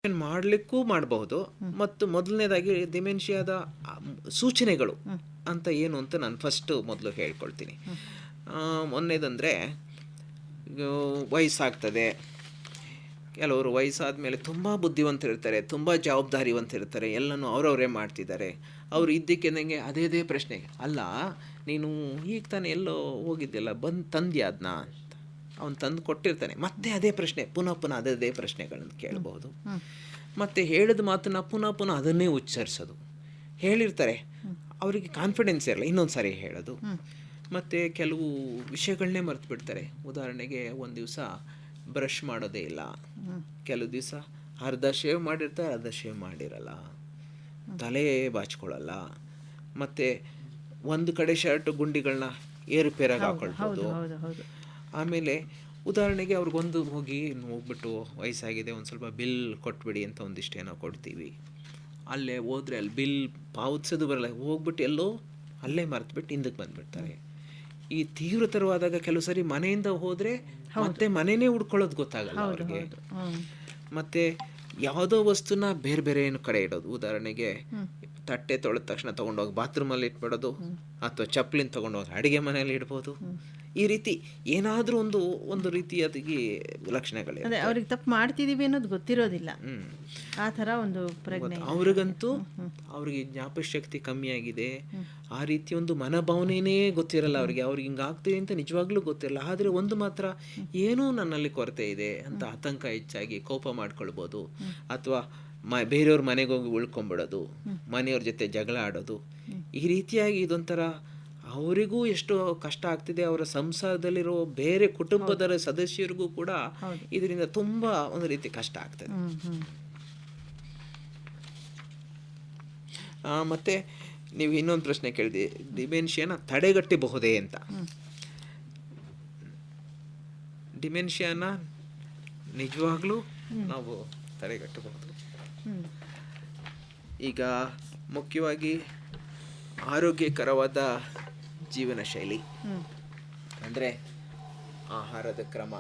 ಮಾಡಲಿಕ್ಕೂ ಮಾಡಬಹುದು. ಮತ್ತು ಮೊದಲನೇದಾಗಿ ಡಿಮೆನ್ಷಿಯಾದ ಸೂಚನೆಗಳು ಅಂತ ಏನು ಅಂತ ನಾನು ಮೊದಲು ಹೇಳ್ಕೊಳ್ತೀನಿ. ಮೊನ್ನೆದಂದರೆ ವಯಸ್ಸಾಗ್ತದೆ, ಕೆಲವರು ವಯಸ್ಸಾದ ಮೇಲೆ ತುಂಬ ಬುದ್ಧಿವಂತರಿರ್ತಾರೆ, ತುಂಬ ಜವಾಬ್ದಾರಿವಂತರಿರ್ತಾರೆ, ಎಲ್ಲನೂ ಅವರವರೇ ಮಾಡ್ತಿದ್ದಾರೆ. ಅವರು ಇದ್ದಕ್ಕಿದ್ದಂಗೆ ಅದೇ ಪ್ರಶ್ನೆ, ಅಲ್ಲ ನೀನು ಈಗ ತಾನೇ ಎಲ್ಲೋ ಹೋಗಿದ್ದೆಲ್ಲ ಬಂದು ತಂದ್ಯಾ ಅದನ್ನ ಅಂತ ಅವನು ತಂದು ಕೊಟ್ಟಿರ್ತಾನೆ. ಮತ್ತೆ ಅದೇ ಪ್ರಶ್ನೆ ಪುನಃ ಅದೇ ಪ್ರಶ್ನೆಗಳನ್ನು ಕೇಳಬಹುದು. ಮತ್ತು ಹೇಳಿದ ಮಾತನ್ನು ಪುನಃ ಅದನ್ನೇ ಉಚ್ಚರಿಸೋದು. ಹೇಳಿರ್ತಾರೆ, ಅವರಿಗೆ ಕಾನ್ಫಿಡೆನ್ಸ್ ಇರಲ್ಲ, ಇನ್ನೊಂದು ಸಾರಿ ಹೇಳೋದು. ಮತ್ತು ಕೆಲವು ವಿಷಯಗಳನ್ನೇ ಮರೆತು ಬಿಡ್ತಾರೆ. ಉದಾಹರಣೆಗೆ ಒಂದು ದಿವಸ ಬ್ರಷ್ ಮಾಡೋದೇ ಇಲ್ಲ, ಕೆಲವು ದಿವಸ ಅರ್ಧ ಶೇವ್ ಮಾಡಿರ್ತಾರೆ, ಅರ್ಧ ಶೇವ್ ಮಾಡಿರಲ್ಲ, ತಲೆ ಬಾಚ್ಕೊಳ್ಳಲ್ಲ, ಮತ್ತು ಒಂದು ಕಡೆ ಶರ್ಟ್ ಗುಂಡಿಗಳನ್ನ ಏರುಪೇರಾಗಿ ಹಾಕೊಳ್ಬೋದು. ಆಮೇಲೆ ಉದಾಹರಣೆಗೆ ಅವ್ರಿಗೊಂದು ಹೋಗ್ಬಿಟ್ಟು ವಯಸ್ಸಾಗಿದೆ, ಒಂದು ಸ್ವಲ್ಪ ಬಿಲ್ ಕೊಟ್ಬಿಡಿ ಅಂತ ಒಂದಿಷ್ಟು ಏನೋ ಕೊಡ್ತೀವಿ. ಅಲ್ಲೇ ಹೋದರೆ ಅಲ್ಲಿ ಬಿಲ್ ಪಾವತಿಸೋದು ಬರಲ್ಲ, ಹೋಗ್ಬಿಟ್ಟು ಎಲ್ಲೋ ಅಲ್ಲೇ ಮರೆತುಬಿಟ್ಟು ಹಿಂದಕ್ಕೆ ಬಂದುಬಿಡ್ತಾರೆ. ಈ ತೀವ್ರತರವಾದಾಗ ಕೆಲವು ಸರಿ ಮನೆಯಿಂದ ಹೋದರೆ ಮತ್ತೆ ಮನೆಯೇ ಹುಡ್ಕೊಳ್ಳೋದು ಗೊತ್ತಾಗಲ್ಲ ಅವ್ರಿಗೆ. ಮತ್ತು ಯಾವುದೋ ವಸ್ತುನ ಬೇರೆ ಏನು ಕಡೆ ಇಡೋದು. ಉದಾಹರಣೆಗೆ ತಟ್ಟೆ ತೊಳೆದ ತಕ್ಷಣ ತೊಗೊಂಡೋಗಿ ಬಾತ್ರೂಮಲ್ಲಿ ಇಟ್ಬಿಡೋದು, ಅಥವಾ ಚಪ್ಪಲಿನ ತೊಗೊಂಡೋಗಿ ಅಡುಗೆ ಮನೆಯಲ್ಲಿ ಇಡ್ಬೋದು. ಈ ರೀತಿ ಏನಾದರೂ ಒಂದು ರೀತಿಯಾಗಿ ಲಕ್ಷಣಗಳಿವೆ. ಅವ್ರಿಗೆ ತಪ್ಪು ಮಾಡ್ತಿದ್ದೀವಿ ಅನ್ನೋದು ಗೊತ್ತಿರೋದಿಲ್ಲ, ಆ ಥರ ಒಂದು ಪ್ರಜ್ಞೆ ಅವ್ರಿಗಂತೂ. ಅವ್ರಿಗೆ ಜ್ಞಾಪಕಶಕ್ತಿ ಕಮ್ಮಿ ಆಗಿದೆ, ಆ ರೀತಿ ಒಂದು ಮನೋಭಾವನೆಯೇ ಗೊತ್ತಿರಲ್ಲ ಅವ್ರಿಗೆ. ಅವ್ರಿಗೆ ಹಿಂಗಾಗ್ತಿದೆ ಅಂತ ನಿಜವಾಗ್ಲೂ ಗೊತ್ತಿರಲ್ಲ. ಆದರೆ ಒಂದು ಮಾತ್ರ, ಏನೂ ನನ್ನಲ್ಲಿ ಕೊರತೆ ಇದೆ ಅಂತ ಆತಂಕ ಹೆಚ್ಚಾಗಿ ಕೋಪ ಮಾಡ್ಕೊಳ್ಬೋದು, ಅಥವಾ ಬೇರೆಯವ್ರ ಮನೆಗೆ ಹೋಗಿ ಉಳ್ಕೊಂಬಿಡೋದು, ಮನೆಯವ್ರ ಜೊತೆ ಜಗಳ ಆಡೋದು. ಈ ರೀತಿಯಾಗಿ ಇದೊಂಥರ ಅವರಿಗೂ ಎಷ್ಟು ಕಷ್ಟ ಆಗ್ತಿದೆ, ಅವರ ಸಂಸಾರದಲ್ಲಿರೋ ಬೇರೆ ಕುಟುಂಬದ ಸದಸ್ಯರಿಗೂ ಕೂಡ ಇದರಿಂದ ತುಂಬ ಒಂದು ರೀತಿ ಕಷ್ಟ ಆಗ್ತದೆ. ಮತ್ತು ನೀವು ಇನ್ನೊಂದು ಪ್ರಶ್ನೆ ಕೇಳಿದೆ, ಡಿಮೆನ್ಷಿಯಾನ ತಡೆಗಟ್ಟಬಹುದೇ ಅಂತ. ಡಿಮೆನ್ಷಿಯಾನ ನಿಜವಾಗ್ಲೂ ನಾವು ತಡೆಗಟ್ಟಬಹುದು. ಈಗ ಮುಖ್ಯವಾಗಿ ಆರೋಗ್ಯಕರವಾದ ಜೀವನ ಶೈಲಿ ಅಂದರೆ ಆಹಾರದ ಕ್ರಮ,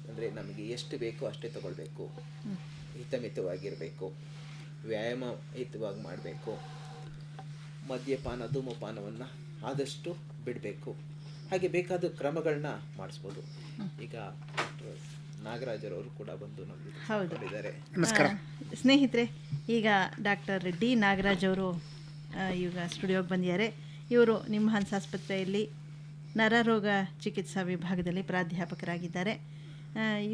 ಅಂದರೆ ನಮಗೆ ಎಷ್ಟು ಬೇಕೋ ಅಷ್ಟೇ ತಗೊಳ್ಬೇಕು, ಹಿತಮಿತವಾಗಿರಬೇಕು, ವ್ಯಾಯಾಮ ಹಿತವಾಗಿ ಮಾಡಬೇಕು, ಮದ್ಯಪಾನ ಧೂಮಪಾನವನ್ನು ಆದಷ್ಟು ಬಿಡಬೇಕು. ಹಾಗೆ ಬೇಕಾದ ಕ್ರಮಗಳನ್ನ ಮಾಡಿಸ್ಬೋದು. ಈಗ ನಾಗರಾಜರವರು ಕೂಡ ಬಂದು ನಮಗೆ ನಮಸ್ಕಾರ ಸ್ನೇಹಿತರೆ. ಈಗ ಡಾಕ್ಟರ್ ಡಿ ನಾಗರಾಜ್ ಅವರು ಈಗ ಸ್ಟುಡಿಯೋಗೆ ಬಂದಿದ್ದಾರೆ. ಇವರು ನಿಮ್ಮ ಹನ್ಸ್ ಆಸ್ಪತ್ರೆಯಲ್ಲಿ ನರರೋಗ ಚಿಕಿತ್ಸಾ ವಿಭಾಗದಲ್ಲಿ ಪ್ರಾಧ್ಯಾಪಕರಾಗಿದ್ದಾರೆ.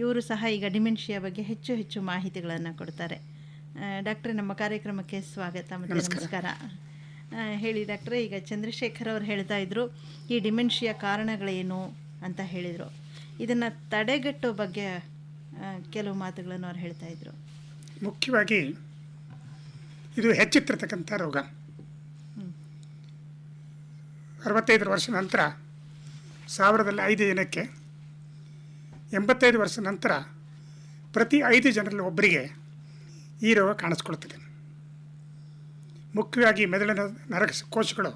ಇವರು ಸಹ ಈಗ ಡಿಮೆನ್ಷಿಯಾ ಬಗ್ಗೆ ಹೆಚ್ಚು ಮಾಹಿತಿಗಳನ್ನು ಕೊಡ್ತಾರೆ. ಡಾಕ್ಟ್ರೆ, ನಮ್ಮ ಕಾರ್ಯಕ್ರಮಕ್ಕೆ ಸ್ವಾಗತ ಮತ್ತು ನಮಸ್ಕಾರ. ಹೇಳಿ ಡಾಕ್ಟ್ರೆ, ಈಗ ಚಂದ್ರಶೇಖರ್ ಅವರು ಹೇಳ್ತಾ ಇದ್ರು, ಈ ಡಿಮೆನ್ಷಿಯಾ ಕಾರಣಗಳೇನು ಅಂತ ಹೇಳಿದರು. ಇದನ್ನು ತಡೆಗಟ್ಟೋ ಬಗ್ಗೆ ಕೆಲವು ಮಾತುಗಳನ್ನು ಅವ್ರು ಹೇಳ್ತಾ ಇದ್ರು. ಮುಖ್ಯವಾಗಿ ಇದು ಹೆಚ್ಚುತ್ತಿರ್ತಕ್ಕಂಥ ರೋಗ. 65 ವರ್ಷ ನಂತರ 1005 ಜನಕ್ಕೆ, 85 ವರ್ಷ ನಂತರ ಪ್ರತಿ 5 ಜನರಲ್ಲಿ ಒಬ್ಬರಿಗೆ ಈ ರೋಗ ಕಾಣಿಸ್ಕೊಳ್ತದೆ. ಮುಖ್ಯವಾಗಿ ಮೆದುಳಿನ ನರಕೋಶಗಳು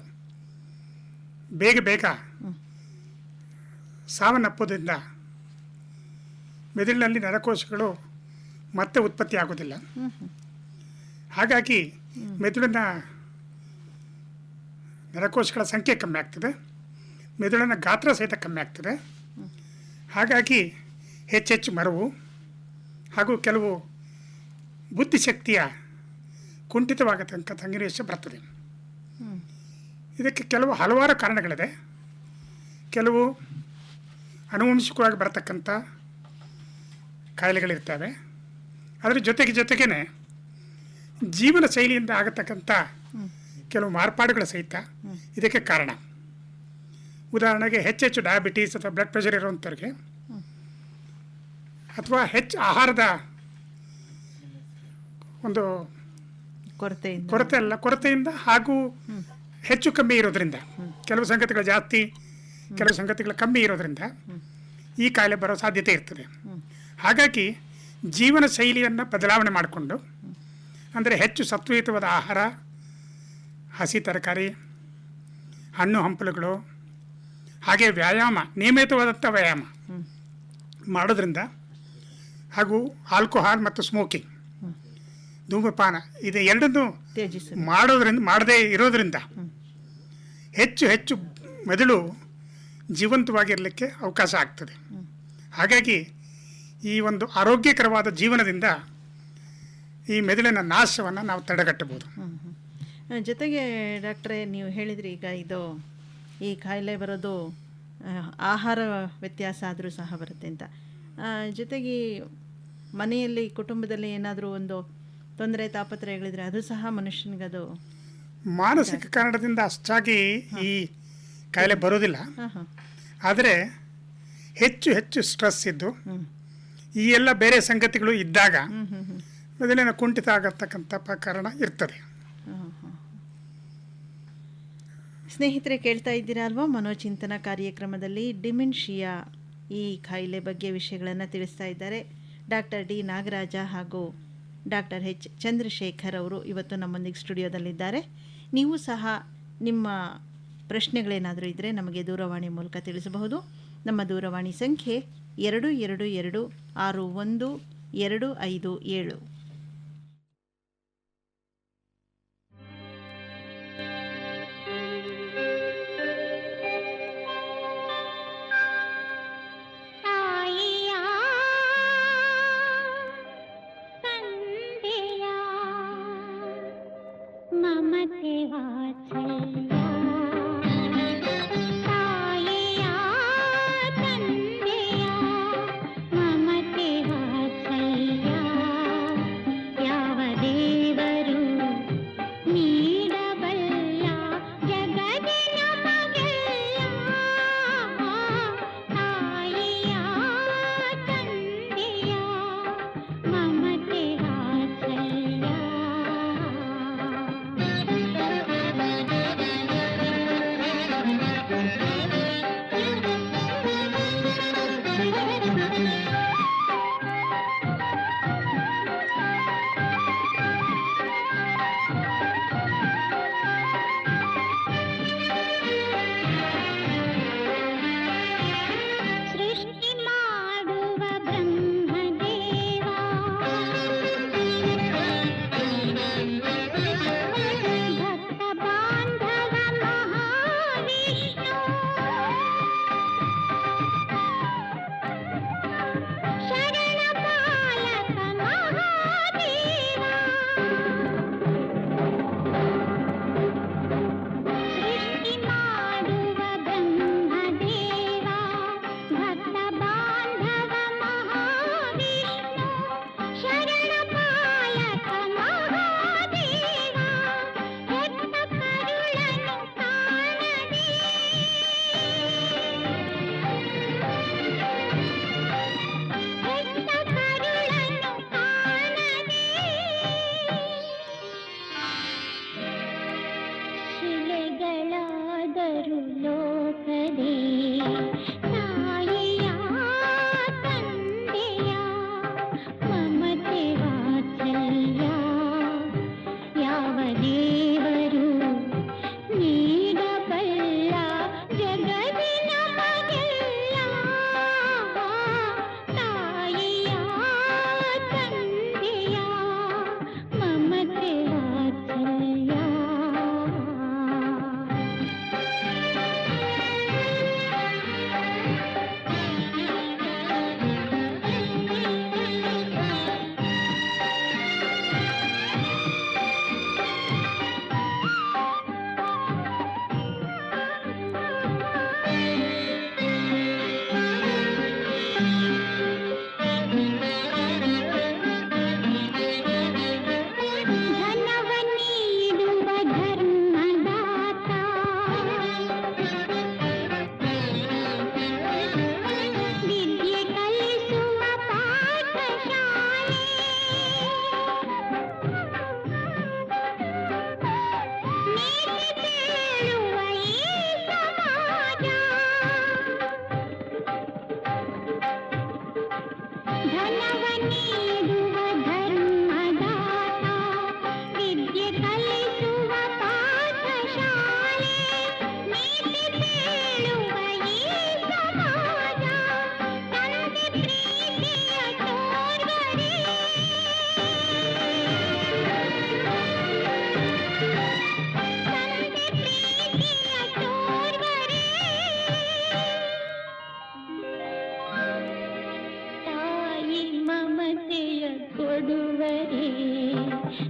ಬೇಗ ಸಾವನ್ನಪ್ಪೋದ್ರಿಂದ ಮೆದುಳಿನಲ್ಲಿ ನರಕೋಶಗಳು ಮತ್ತೆ ಉತ್ಪತ್ತಿ ಆಗೋದಿಲ್ಲ. ಹಾಗಾಗಿ ಮೆದುಳಿನ ನರಕೋಶಗಳ ಸಂಖ್ಯೆ ಕಮ್ಮಿ ಆಗ್ತದೆ, ಮೆದುಳಿನ ಗಾತ್ರ ಸಹಿತ ಕಮ್ಮಿ ಆಗ್ತದೆ. ಹಾಗಾಗಿ ಹೆಚ್ಚು ಮರವು ಹಾಗೂ ಕೆಲವು ಬುದ್ಧಿಶಕ್ತಿಯ ಕುಂಠಿತವಾಗತಕ್ಕ ಸನ್ನಿವೇಶ ಬರ್ತದೆ. ಇದಕ್ಕೆ ಹಲವಾರು ಕಾರಣಗಳಿದೆ. ಕೆಲವು ಆನುವಂಶಿಕವಾಗಿ ಬರತಕ್ಕಂಥ ಕಾಯಿಲೆಗಳಿರ್ತವೆ. ಅದರ ಜೊತೆಗೇ ಜೀವನ ಶೈಲಿಯಿಂದ ಆಗತಕ್ಕಂಥ ಕೆಲವು ಮಾರ್ಪಾಡುಗಳ ಸಹಿತ ಇದಕ್ಕೆ ಕಾರಣ. ಉದಾಹರಣೆಗೆ ಹೆಚ್ಚು ಡಯಾಬಿಟೀಸ್ ಅಥವಾ ಬ್ಲಡ್ ಪ್ರೆಷರ್ ಇರುವಂಥವ್ರಿಗೆ, ಅಥವಾ ಹೆಚ್ಚು ಆಹಾರದ ಒಂದು ಕೊರತೆಯಿಂದ ಹಾಗೂ ಹೆಚ್ಚು ಕಮ್ಮಿ ಇರೋದ್ರಿಂದ, ಕೆಲವು ಸಂಗತಿಗಳು ಜಾಸ್ತಿ ಕೆಲವು ಸಂಗತಿಗಳು ಕಮ್ಮಿ ಇರೋದ್ರಿಂದ ಈ ಕಾಯಿಲೆ ಬರೋ ಸಾಧ್ಯತೆ ಇರ್ತದೆ. ಹಾಗಾಗಿ ಜೀವನ ಶೈಲಿಯನ್ನು ಬದಲಾವಣೆ ಮಾಡಿಕೊಂಡು, ಅಂದರೆ ಹೆಚ್ಚು ಸತ್ವಯುತವಾದ ಆಹಾರ, ಹಸಿ ತರಕಾರಿ, ಹಣ್ಣು ಹಂಪಲುಗಳು, ಹಾಗೆ ವ್ಯಾಯಾಮ, ನಿಯಮಿತವಾದಂಥ ವ್ಯಾಯಾಮ ಮಾಡೋದ್ರಿಂದ, ಹಾಗೂ ಆಲ್ಕೋಹಾಲ್ ಮತ್ತು ಸ್ಮೋಕಿಂಗ್ ಧೂಮಪಾನ ಇದು ಎರಡನ್ನೂ ತ್ಯಜಿಸು. ಮಾಡದೇ ಇರೋದ್ರಿಂದ ಹೆಚ್ಚು ಹೆಚ್ಚು ಮೆದುಳು ಜೀವಂತವಾಗಿರಲಿಕ್ಕೆ ಅವಕಾಶ ಆಗ್ತದೆ. ಹಾಗಾಗಿ ಈ ಒಂದು ಆರೋಗ್ಯಕರವಾದ ಜೀವನದಿಂದ ಈ ಮೆದುಳಿನ ನಾಶವನ್ನು ನಾವು ತಡೆಗಟ್ಟಬಹುದು. ಜೊತೆಗೆ ಡಾಕ್ಟ್ರೇ, ನೀವು ಹೇಳಿದ್ರಿ ಈಗ ಇದು ಈ ಕಾಯಿಲೆ ಬರೋದು ಆಹಾರ ವ್ಯತ್ಯಾಸ ಆದರೂ ಸಹ ಬರುತ್ತೆ ಅಂತ. ಜೊತೆಗೆ ಮನೆಯಲ್ಲಿ ಕುಟುಂಬದಲ್ಲಿ ಏನಾದರೂ ಒಂದು ತೊಂದರೆ ತಾಪತ್ರಯಗಳಿದ್ರೆ ಅದು ಸಹ ಮನುಷ್ಯನಿಗದು ಮಾನಸಿಕ ಕಾರಣದಿಂದ ಅಷ್ಟಾಗಿ ಈ ಕಾಯಿಲೆ ಬರೋದಿಲ್ಲ. ಆದರೆ ಹೆಚ್ಚು ಹೆಚ್ಚು ಸ್ಟ್ರೆಸ್ ಇದ್ದು ಈ ಎಲ್ಲ ಬೇರೆ ಸಂಗತಿಗಳು ಇದ್ದಾಗ ಮೆದುಳಿನ ಕುಂಠಿತ ಆಗತಕ್ಕಂಥ ಕಾರಣ ಇರ್ತದೆ. ಸ್ನೇಹಿತರೆ, ಕೇಳ್ತಾ ಇದ್ದೀರಾ ಅಲ್ವಾ ಮನೋಚಿಂತನ ಕಾರ್ಯಕ್ರಮದಲ್ಲಿ ಡಿಮೆನ್ಷಿಯಾ ಈ ಕಾಯಿಲೆ ಬಗ್ಗೆ ವಿಷಯಗಳನ್ನು ತಿಳಿಸ್ತಾ ಇದ್ದಾರೆ ಡಾಕ್ಟರ್ ಡಿ ನಾಗರಾಜ ಹಾಗೂ ಡಾಕ್ಟರ್ ಎಚ್ ಚಂದ್ರಶೇಖರ್ ಅವರು ಇವತ್ತು ನಮ್ಮೊಂದಿಗೆ ಸ್ಟುಡಿಯೋದಲ್ಲಿದ್ದಾರೆ. ನೀವು ಸಹ ನಿಮ್ಮ ಪ್ರಶ್ನೆಗಳೇನಾದರೂ ಇದ್ದರೆ ನಮಗೆ ದೂರವಾಣಿ ಮೂಲಕ ತಿಳಿಸಬಹುದು. ನಮ್ಮ ದೂರವಾಣಿ ಸಂಖ್ಯೆ 222-61-257. ಮಮತೆ ವಾತ್ಸಲ್ಯ ತಾಯಿಯ ತಂದೆಯ ಮಮತೆ ವಾತ್ಸಲ್ಯ ಯಾವ ದೇವರು ನೀಡಬಲ್ಲ ಜಗದಿನ ಮಗೆಲ್ಲ ತಾಯಿಯ ತಂದೆಯ ಮಮತೆ ವಾತ್ಸಲ್ಯ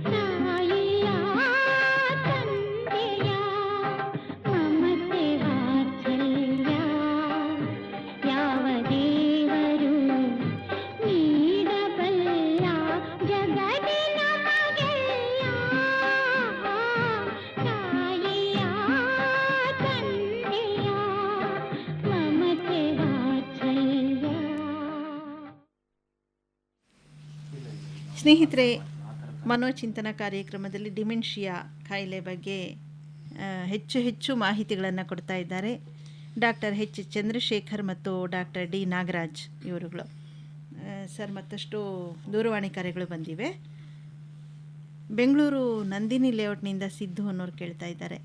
ತಾಯಿಯ ತಂದೆಯ ಮಮತೆ ವಾತ್ಸಲ್ಯ ಯಾವ ದೇವರು ನೀಡಬಲ್ಲ ಜಗದಿ ನಮಗೆಲ್ಲ ತಾಯಿಯ ತಂದೆಯ ಮಮತೆ ವಾತ್ಸಲ್ಯ. ಸ್ನೇಹಿತರೆ, ಮನೋಚಿಂತನ ಕಾರ್ಯಕ್ರಮದಲ್ಲಿ ಡಿಮೆನ್ಷಿಯಾ ಕಾಯಿಲೆ ಬಗ್ಗೆ ಹೆಚ್ಚು ಹೆಚ್ಚು ಮಾಹಿತಿಗಳನ್ನು ಕೊಡ್ತಾ ಇದ್ದಾರೆ ಡಾಕ್ಟರ್ ಎಚ್ ಚಂದ್ರಶೇಖರ್ ಮತ್ತು ಡಾಕ್ಟರ್ ಡಿ ನಾಗರಾಜ್ ಇವರುಗಳು. ಸರ್, ಮತ್ತಷ್ಟು ದೂರವಾಣಿ ಕರೆಗಳು ಬಂದಿವೆ. ಬೆಂಗಳೂರು ನಂದಿನಿ ಲೇಔಟ್ನಿಂದ ಸಿದ್ದು ಅನ್ನೋರು ಕೇಳ್ತಾ ಇದ್ದಾರೆ,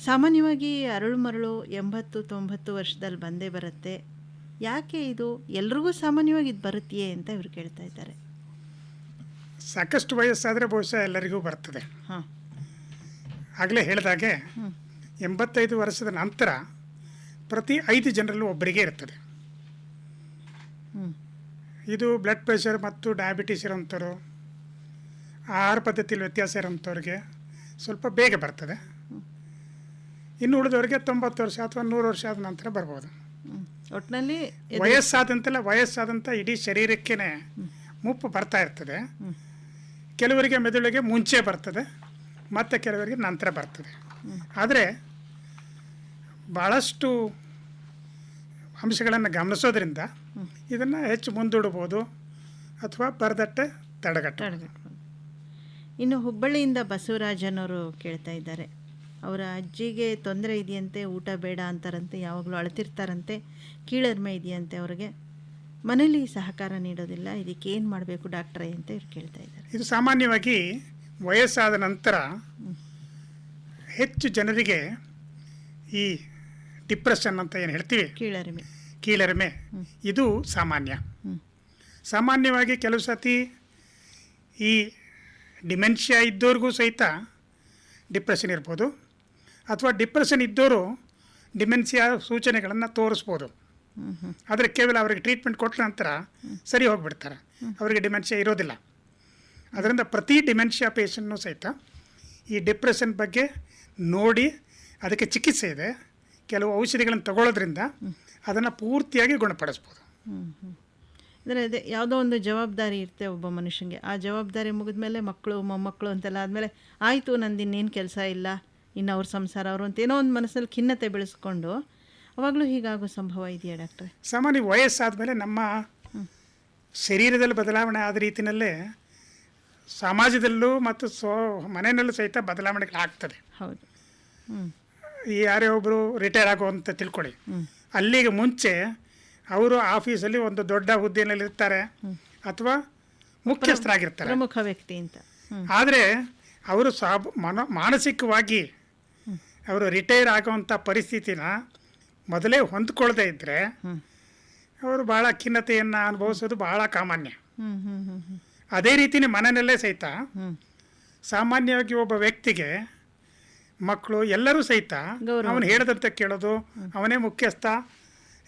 ಸಾಮಾನ್ಯವಾಗಿ ಅರಳು ಮರಳು 80-90 ವರ್ಷದಲ್ಲಿ ಬಂದೇ ಬರುತ್ತೆ, ಯಾಕೆ ಇದು ಎಲ್ರಿಗೂ ಸಾಮಾನ್ಯವಾಗಿ ಇದು ಬರುತ್ತೆಯೇ ಅಂತ ಇವರು ಕೇಳ್ತಾ ಇದ್ದಾರೆ. ಸಾಕಷ್ಟು ವಯಸ್ಸಾದರೆ ಬಹುಶಃ ಎಲ್ಲರಿಗೂ ಬರ್ತದೆ. ಹಾಂ, ಆಗಲೇ ಹೇಳಿದಾಗೆ 85 ವರ್ಷದ ನಂತರ ಪ್ರತಿ 5 ಜನರಲ್ಲೂ ಒಬ್ಬರಿಗೆ ಇರ್ತದೆ. ಹ್ಞೂ ಇದು ಬ್ಲಡ್ ಪ್ರೆಷರ್ ಮತ್ತು ಡಯಾಬಿಟಿಸ್ ಇರೋಂಥವ್ರು, ಆಹಾರ ಪದ್ಧತಿಯಲ್ಲಿ ವ್ಯತ್ಯಾಸ ಇರೋಂಥವ್ರಿಗೆ ಸ್ವಲ್ಪ ಬೇಗ ಬರ್ತದೆ. ಇನ್ನು ಉಳಿದವರಿಗೆ 90 ವರ್ಷ ಅಥವಾ 100 ವರ್ಷ ಆದ ನಂತರ ಬರ್ಬೋದು. ಒಟ್ಟಿನಲ್ಲಿ ವಯಸ್ಸಾದಂಥ ಇಡೀ ಶರೀರಕ್ಕೇ ಮುಪ್ಪು ಬರ್ತಾ ಇರ್ತದೆ. ಕೆಲವರಿಗೆ ಮೆದುಳಿಗೆ ಮುಂಚೆ ಬರ್ತದೆ ಮತ್ತು ಕೆಲವರಿಗೆ ನಂತರ ಬರ್ತದೆ. ಆದರೆ ಭಾಳಷ್ಟು ಅಂಶಗಳನ್ನು ಗಮನಿಸೋದ್ರಿಂದ ಇದನ್ನು ಹೆಚ್ಚು ಮುಂದೂಡ್ಬೋದು ಅಥವಾ ಬರದಟ್ಟೆ ತಡೆಗಟ್ಟಬಹುದು. ಇನ್ನು ಹುಬ್ಬಳ್ಳಿಯಿಂದ ಬಸವರಾಜನವರು ಕೇಳ್ತಾ ಇದ್ದಾರೆ, ಅವರ ಅಜ್ಜಿಗೆ ತೊಂದರೆ ಇದೆಯಂತೆ, ಊಟ ಬೇಡ ಅಂತಾರಂತೆ, ಯಾವಾಗಲೂ ಅಳ್ತಿರ್ತಾರಂತೆ, ಕೀಳರಿಮೆ ಇದೆಯಂತೆ, ಅವರಿಗೆ ಮನೇಲಿ ಸಹಕಾರ ನೀಡೋದಿಲ್ಲ, ಇದಕ್ಕೆ ಏನು ಮಾಡಬೇಕು ಡಾಕ್ಟ್ರೇ ಅಂತ ಇವ್ರು ಕೇಳ್ತಾ ಇದ್ದಾರೆ. ಇದು ಸಾಮಾನ್ಯವಾಗಿ ವಯಸ್ಸಾದ ನಂತರ ಹೆಚ್ಚು ಜನರಿಗೆ ಈ ಡಿಪ್ರೆಷನ್ ಅಂತ ಏನು ಹೇಳ್ತೀವಿ, ಕೀಳರಿಮೆ, ಇದು ಸಾಮಾನ್ಯವಾಗಿ ಕೆಲವು ಸತಿ ಈ ಡಿಮೆನ್ಷಿಯಾ ಇದ್ದವ್ರಿಗೂ ಸಹಿತ ಡಿಪ್ರೆಷನ್ ಇರ್ಬೋದು, ಅಥವಾ ಡಿಪ್ರೆಷನ್ ಇದ್ದವರು ಡಿಮೆನ್ಷಿಯಾ ಸೂಚನೆಗಳನ್ನು ತೋರಿಸ್ಬೋದು. ಆದರೆ ಕೇವಲ ಅವರಿಗೆ ಟ್ರೀಟ್ಮೆಂಟ್ ಕೊಟ್ಟ ನಂತರ ಸರಿ ಹೋಗಿಬಿಡ್ತಾರೆ, ಅವರಿಗೆ ಡಿಮೆನ್ಷಿಯಾ ಇರೋದಿಲ್ಲ. ಅದರಿಂದ ಪ್ರತಿ ಡಿಮೆನ್ಷಿಯಾ ಪೇಷಂಟ್ನೂ ಸಹಿತ ಈ ಡಿಪ್ರೆಷನ್ ಬಗ್ಗೆ ನೋಡಿ ಅದಕ್ಕೆ ಚಿಕಿತ್ಸೆ ಇದೆ. ಕೆಲವು ಔಷಧಿಗಳನ್ನು ತಗೊಳ್ಳೋದ್ರಿಂದ ಅದನ್ನು ಪೂರ್ತಿಯಾಗಿ ಗುಣಪಡಿಸ್ಬೋದು. ಅಂದರೆ ಅದೇ ಯಾವುದೋ ಒಂದು ಜವಾಬ್ದಾರಿ ಇರುತ್ತೆ ಒಬ್ಬ ಮನುಷ್ಯನಿಗೆ, ಆ ಜವಾಬ್ದಾರಿ ಮುಗಿದ ಮೇಲೆ ಮಕ್ಕಳು ಮೊಮ್ಮಕ್ಕಳು ಅಂತೆಲ್ಲ ಆದಮೇಲೆ ಆಯಿತು ನಂದಿನ್ನೇನು ಕೆಲಸ ಇಲ್ಲ, ಇನ್ನು ಅವ್ರ ಸಂಸಾರ ಅವರು ಅಂತ ಏನೋ ಒಂದು ಮನಸ್ಸಲ್ಲಿ ಖಿನ್ನತೆ ಬೆಳೆಸ್ಕೊಂಡು ಅವಾಗಲೂ ಹೀಗಾಗೋ ಸಂಭವ ಇದೆಯಾ ಡಾಕ್ಟ್ರೆ? ಸಾಮಾನ್ಯ ವಯಸ್ಸಾದ ಮೇಲೆ ನಮ್ಮ ಶರೀರದಲ್ಲಿ ಬದಲಾವಣೆ ಆದ ರೀತಿಯಲ್ಲೇ ಸಮಾಜದಲ್ಲೂ ಮತ್ತು ಮನೆಯಲ್ಲೂ ಸಹಿತ ಬದಲಾವಣೆಗಳಾಗ್ತದೆ. ಹೌದು. ಯಾರೇ ಒಬ್ಬರು ರಿಟೈರ್ ಆಗುವಂತ ತಿಳ್ಕೊಳ್ಳಿ, ಅಲ್ಲಿಗೆ ಮುಂಚೆ ಅವರು ಆಫೀಸಲ್ಲಿ ಒಂದು ದೊಡ್ಡ ಹುದ್ದೆಯಲ್ಲಿ ಇರ್ತಾರೆ ಅಥವಾ ಮುಖ್ಯಸ್ಥರಾಗಿರ್ತಾರೆ, ಪ್ರಮುಖ ವ್ಯಕ್ತಿ ಅಂತ. ಆದರೆ ಅವರು ಮಾನಸಿಕವಾಗಿ ಅವರು ರಿಟೈರ್ ಆಗುವಂಥ ಪರಿಸ್ಥಿತಿನ ಮೊದಲೇ ಹೊಂದ್ಕೊಳ್ಳದೆ ಇದ್ದರೆ ಅವರು ಭಾಳ ಖಿನ್ನತೆಯನ್ನು ಅನುಭವಿಸೋದು ಬಹಳ ಸಾಮಾನ್ಯ. ಅದೇ ರೀತಿಯೇ ಮನೆಯಲ್ಲೇ ಸಹಿತ ಸಾಮಾನ್ಯವಾಗಿ ಒಬ್ಬ ವ್ಯಕ್ತಿಗೆ ಮಕ್ಕಳು ಎಲ್ಲರೂ ಸಹಿತ ಅವನು ಹೇಳದಂತೆ ಕೇಳೋದು, ಅವನೇ ಮುಖ್ಯಸ್ಥ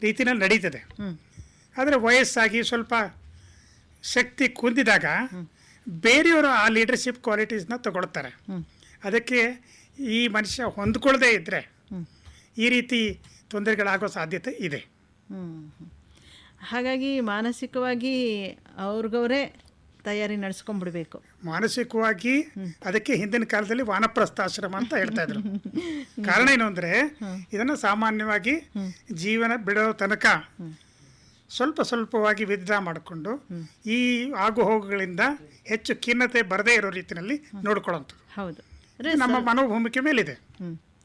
ರೀತಿಯಲ್ಲಿ ನಡೀತದೆ. ಆದರೆ ವಯಸ್ಸಾಗಿ ಸ್ವಲ್ಪ ಶಕ್ತಿ ಕುಂದಿದಾಗ ಬೇರೆಯವರು ಆ ಲೀಡರ್ಶಿಪ್ ಕ್ವಾಲಿಟೀಸ್ನ ತಗೊಳ್ತಾರೆ. ಅದಕ್ಕೆ ಈ ಮನುಷ್ಯ ಹೊಂದ್ಕೊಳ್ಳದೇ ಇದ್ದರೆ ಈ ರೀತಿ ತೊಂದರೆಗಳಾಗೋ ಸಾಧ್ಯತೆ ಇದೆ. ಹಾಗಾಗಿ ಮಾನಸಿಕವಾಗಿ ಅವ್ರಿಗವರೇ ತಯಾರಿ ನಡೆಸ್ಕೊಂಡ್ಬಿಡ್ಬೇಕು. ಮಾನಸಿಕವಾಗಿ ಅದಕ್ಕೆ ಹಿಂದಿನ ಕಾಲದಲ್ಲಿ ವಾನಪ್ರಸ್ಥಾಶ್ರಮ ಅಂತ ಹೇಳ್ತಾ ಇದ್ರು. ಕಾರಣ ಏನು ಅಂದರೆ ಇದನ್ನು ಸಾಮಾನ್ಯವಾಗಿ ಜೀವನ ಬಿಡೋ ತನಕ ಸ್ವಲ್ಪವಾಗಿ ವಿತ್ಡ್ರಾ ಮಾಡಿಕೊಂಡು ಈ ಆಗು ಹೋಗುಗಳಿಂದ ಹೆಚ್ಚು ಖಿನ್ನತೆ ಬರದೇ ಇರೋ ರೀತಿಯಲ್ಲಿ ನೋಡ್ಕೊಳ್ಳೋಂಥದ್ದು. ಹೌದು, ನಮ್ಮ ಮನೋಭೂಮಿಕೆ ಮೇಲಿದೆ.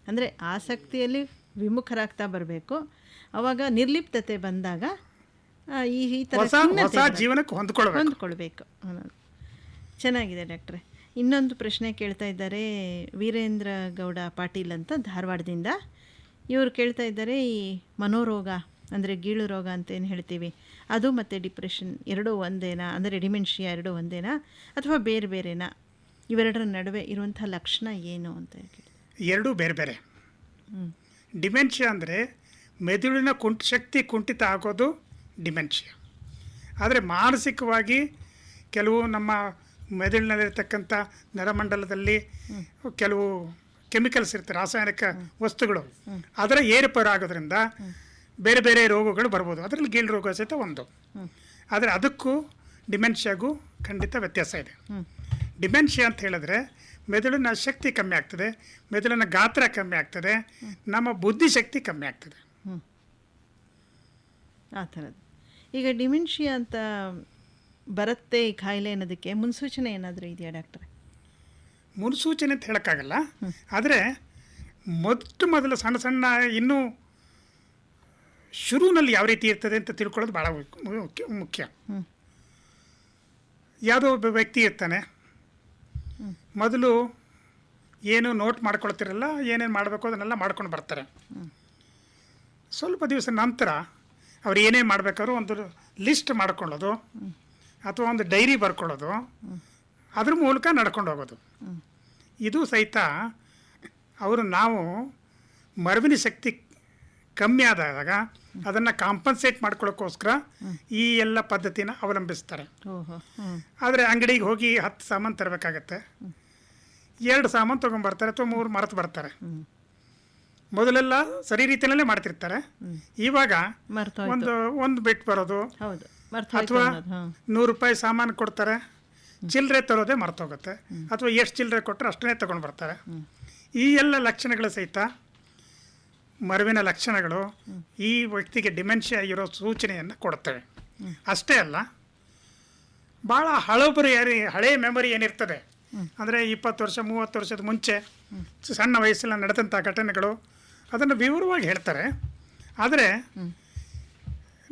ಅಂದರೆ ಆಸಕ್ತಿಯಲ್ಲಿ ವಿಮುಖರಾಗ್ತಾ ಬರಬೇಕು. ಅವಾಗ ನಿರ್ಲಿಪ್ತತೆ ಬಂದಾಗ ಈ ಥರ ಹೊಸ ಜೀವನಕ್ಕೆ ಹೊಂದ್ಕೊಳ್ಬೇಕು ಅನ್ನೋದು ಚೆನ್ನಾಗಿದೆ ಡಾಕ್ಟ್ರೆ. ಇನ್ನೊಂದು ಪ್ರಶ್ನೆ ಕೇಳ್ತಾ ಇದ್ದಾರೆ ವೀರೇಂದ್ರ ಗೌಡ ಪಾಟೀಲ್ ಅಂತ ಧಾರವಾಡದಿಂದ. ಇವರು ಕೇಳ್ತಾ ಇದ್ದಾರೆ, ಈ ಮನೋರೋಗ ಅಂದರೆ ಗೀಳು ರೋಗ ಅಂತ ಏನು ಹೇಳ್ತೀವಿ, ಅದು ಮತ್ತು ಡಿಪ್ರೆಷನ್ ಎರಡೂ ಒಂದೇನಾ, ಅಂದರೆ ಡಿಮೆನ್ಷಿಯಾ ಎರಡೂ ಒಂದೇನಾ ಅಥವಾ ಬೇರೆ ಬೇರೆನಾ, ಇವೆರಡರ ನಡುವೆ ಇರುವಂಥ ಲಕ್ಷಣ ಏನು ಅಂತ ಕೇಳಿ. ಎರಡೂ ಬೇರೆ ಬೇರೆ. ಡಿಮೆನ್ಷಿಯಾ ಅಂದರೆ ಮೆದುಳಿನ ಶಕ್ತಿ ಕುಂಠಿತ ಆಗೋದು ಡಿಮೆನ್ಷಿಯಾ. ಆದರೆ ಮಾನಸಿಕವಾಗಿ ಕೆಲವು ನಮ್ಮ ಮೆದುಳಿನಲ್ಲಿರ್ತಕ್ಕಂಥ ನರಮಂಡಲದಲ್ಲಿ ಕೆಲವು ಕೆಮಿಕಲ್ಸ್ ಇರ್ತವೆ, ರಾಸಾಯನಿಕ ವಸ್ತುಗಳು, ಅದರ ಏರುಪೇರು ಆಗೋದ್ರಿಂದ ಬೇರೆ ಬೇರೆ ರೋಗಗಳು ಬರ್ಬೋದು. ಅದರಲ್ಲಿ ಗೀಳು ರೋಗ ಸಹಿತ ಒಂದು. ಆದರೆ ಅದಕ್ಕೂ ಡಿಮೆನ್ಷಿಯಾಗೂ ಖಂಡಿತ ವ್ಯತ್ಯಾಸ ಇದೆ. ಡಿಮೆನ್ಷಿಯಾ ಅಂತ ಹೇಳಿದ್ರೆ ಮೆದುಳಿನ ಶಕ್ತಿ ಕಮ್ಮಿ ಆಗ್ತದೆ, ಮೆದುಳಿನ ಗಾತ್ರ ಕಮ್ಮಿ ಆಗ್ತದೆ, ನಮ್ಮ ಬುದ್ಧಿಶಕ್ತಿ ಕಮ್ಮಿ ಆಗ್ತದೆ. ಆ ಥರದ್ದು. ಈಗ ಡಿಮೆನ್ಷಿಯಾ ಅಂತ ಬರುತ್ತೆ ಈ ಕಾಯಿಲೆ ಅನ್ನೋದಕ್ಕೆ ಮುನ್ಸೂಚನೆ ಏನಾದರೂ ಇದೆಯಾ ಡಾಕ್ಟ್ರೆ? ಮುನ್ಸೂಚನೆ ಅಂತ ಹೇಳೋಕ್ಕಾಗಲ್ಲ. ಆದರೆ ಮೊದಲು ಸಣ್ಣ ಸಣ್ಣ ಇನ್ನೂ ಶುರುವಿನಲ್ಲಿ ಯಾವ ರೀತಿ ಇರ್ತದೆ ಅಂತ ತಿಳ್ಕೊಳ್ಳೋದು ಭಾಳ ಮುಖ್ಯ. ಯಾವುದೋ ಒಬ್ಬ ವ್ಯಕ್ತಿ ಇರ್ತಾನೆ, ಮೊದಲು ಏನು ನೋಟ್ ಮಾಡ್ಕೊಳ್ತಿರಲ್ಲ, ಏನೇನು ಮಾಡಬೇಕು ಅದನ್ನೆಲ್ಲ ಮಾಡ್ಕೊಂಡು ಬರ್ತಾರೆ. ಸ್ವಲ್ಪ ದಿವಸ ನಂತರ ಅವ್ರು ಏನೇ ಮಾಡಬೇಕಾದ್ರೂ ಒಂದು ಲಿಸ್ಟ್ ಮಾಡ್ಕೊಳ್ಳೋದು ಅಥವಾ ಒಂದು ಡೈರಿ ಬರ್ಕೊಳ್ಳೋದು, ಅದ್ರ ಮೂಲಕ ನಡ್ಕೊಂಡು ಹೋಗೋದು. ಇದು ಸಹಿತ ನಾವು ಮರವಿನ ಶಕ್ತಿ ಕಮ್ಮಿ ಆದಾಗ ಅದನ್ನು ಕಾಂಪನ್ಸೇಟ್ ಮಾಡ್ಕೊಳ್ಳೋಕ್ಕೋಸ್ಕರ ಈ ಎಲ್ಲ ಪದ್ಧತಿನ ಅವಲಂಬಿಸ್ತಾರೆ. ಆದರೆ ಅಂಗಡಿಗೆ ಹೋಗಿ 10 ಸಾಮಾನು ತರಬೇಕಾಗತ್ತೆ, 2 ಸಾಮಾನು ತೊಗೊಂಬರ್ತಾರೆ ಅಥವಾ 3 ಮರೆತು ಬರ್ತಾರೆ. ಮೊದಲೆಲ್ಲ ಸರಿ ರೀತಿಯಲ್ಲೇ ಮಾಡ್ತಿರ್ತಾರೆ, ಇವಾಗ ಒಂದು ಬಿಟ್ಟು ಬರೋದು, ಅಥವಾ 100 ರೂಪಾಯಿ ಸಾಮಾನು ಕೊಡ್ತಾರೆ, ಚಿಲ್ಲರೆ ತರೋದೇ ಮರ್ತೋಗುತ್ತೆ, ಅಥವಾ ಎಷ್ಟು ಚಿಲ್ಲರೆ ಕೊಟ್ಟರೆ ಅಷ್ಟನ್ನೇ ತೊಗೊಂಡು ಬರ್ತಾರೆ. ಈ ಎಲ್ಲ ಲಕ್ಷಣಗಳು ಸಹಿತ ಮರವಿನ ಲಕ್ಷಣಗಳು ಈ ವ್ಯಕ್ತಿಗೆ ಡಿಮೆನ್ಷಿಯಾ ಇರೋ ಸೂಚನೆಯನ್ನು ಕೊಡ್ತವೆ. ಅಷ್ಟೇ ಅಲ್ಲ, ಭಾಳ ಹಳೆಯ ಮೆಮೊರಿ ಏನಿರ್ತದೆ, ಅಂದರೆ 20 ವರ್ಷ 30 ವರ್ಷದ ಮುಂಚೆ ಸಣ್ಣ ವಯಸ್ಸಲ್ಲಿ ನಡೆದಂಥ ಘಟನೆಗಳು ಅದನ್ನು ವಿವರವಾಗಿ ಹೇಳ್ತಾರೆ. ಆದರೆ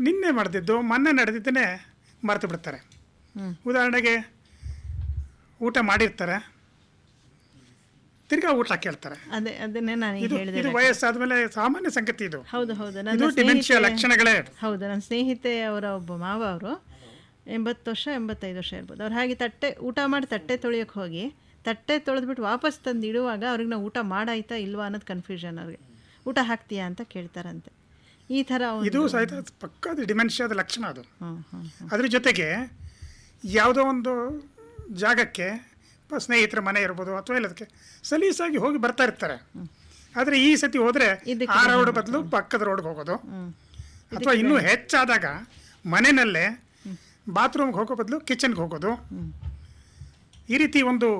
ನಿನ್ನೆ ನಡೆದಿದ್ದು ಮೊನ್ನೆ ನಡೆದಿದ್ದನ್ನೇ ಮರೆತು ಬಿಡ್ತಾರೆ. ಉದಾಹರಣೆಗೆ ಊಟ ಮಾಡಿರ್ತಾರೆ, ತಿರ್ಗಾ ಊಟ ಕೇಳ್ತಾರೆ. ಅದನ್ನೇ ನಾನು ಹೇಳಿದೆ, ಇದು ವಯಸ್ಸಾದ್ಮೇಲೆ ಸಾಮಾನ್ಯ ಸಂಗತಿ. ಇದು ಹೌದು ಹೌದು, ಇದು ಡಿಮೆನ್ಷಿಯಾ ಲಕ್ಷಣಗಳೇ. ಹೌದು, ನನ್ನ ಸ್ನೇಹಿತೆ ಅವರ ಒಬ್ಬ ಮಾವ, ಅವರು 80 ವರ್ಷ 85 ವರ್ಷ ಇರ್ಬೋದು. ಅವ್ರು ಹಾಗೆ ಊಟ ಮಾಡಿ ತಟ್ಟೆ ತೊಳೆಯೋಕೆ ಹೋಗಿ ತಟ್ಟೆ ತೊಳೆದ್ಬಿಟ್ಟು ವಾಪಸ್ ತಂದು ಇಡುವಾಗ ಅವ್ರಿಗೆ ನಾವು ಊಟ ಮಾಡಾಯ್ತಾ ಇಲ್ವಾ ಅನ್ನೋದು ಕನ್ಫ್ಯೂಷನ್. ಅವ್ರಿಗೆ ಊಟ ಹಾಕ್ತೀಯಾ ಅಂತ ಕೇಳ್ತಾರಂತೆ. ಈ ಥರ ಇದು ಸಹಿತ ಪಕ್ಕದ ಡಿಮೆನ್ಷಿಯಾದ ಲಕ್ಷಣ ಅದು. ಅದ್ರ ಜೊತೆಗೆ ಯಾವುದೋ ಒಂದು ಜಾಗಕ್ಕೆ ಸ್ನೇಹಿತರ ಮನೆ ಇರ್ಬೋದು ಅಥವಾ ಎಲ್ಲದಕ್ಕೆ ಸಲೀಸಾಗಿ ಹೋಗಿ ಬರ್ತಾ ಇರ್ತಾರೆ. ಆದರೆ ಈ ಸತಿ ಹೋದರೆ ಆ ರೋಡ್ ಬದಲು ಪಕ್ಕದ ರೋಡ್ಗೆ ಹೋಗೋದು, ಅಥವಾ ಇನ್ನೂ ಹೆಚ್ಚಾದಾಗ ಮನೆಯಲ್ಲೇ ಬಾತ್ರೂಮ್ಗೆ ಹೋಗೋ ಬದಲು ಕಿಚನ್ಗೆ ಹೋಗೋದು. ಈ ರೀತಿ ಒಂದು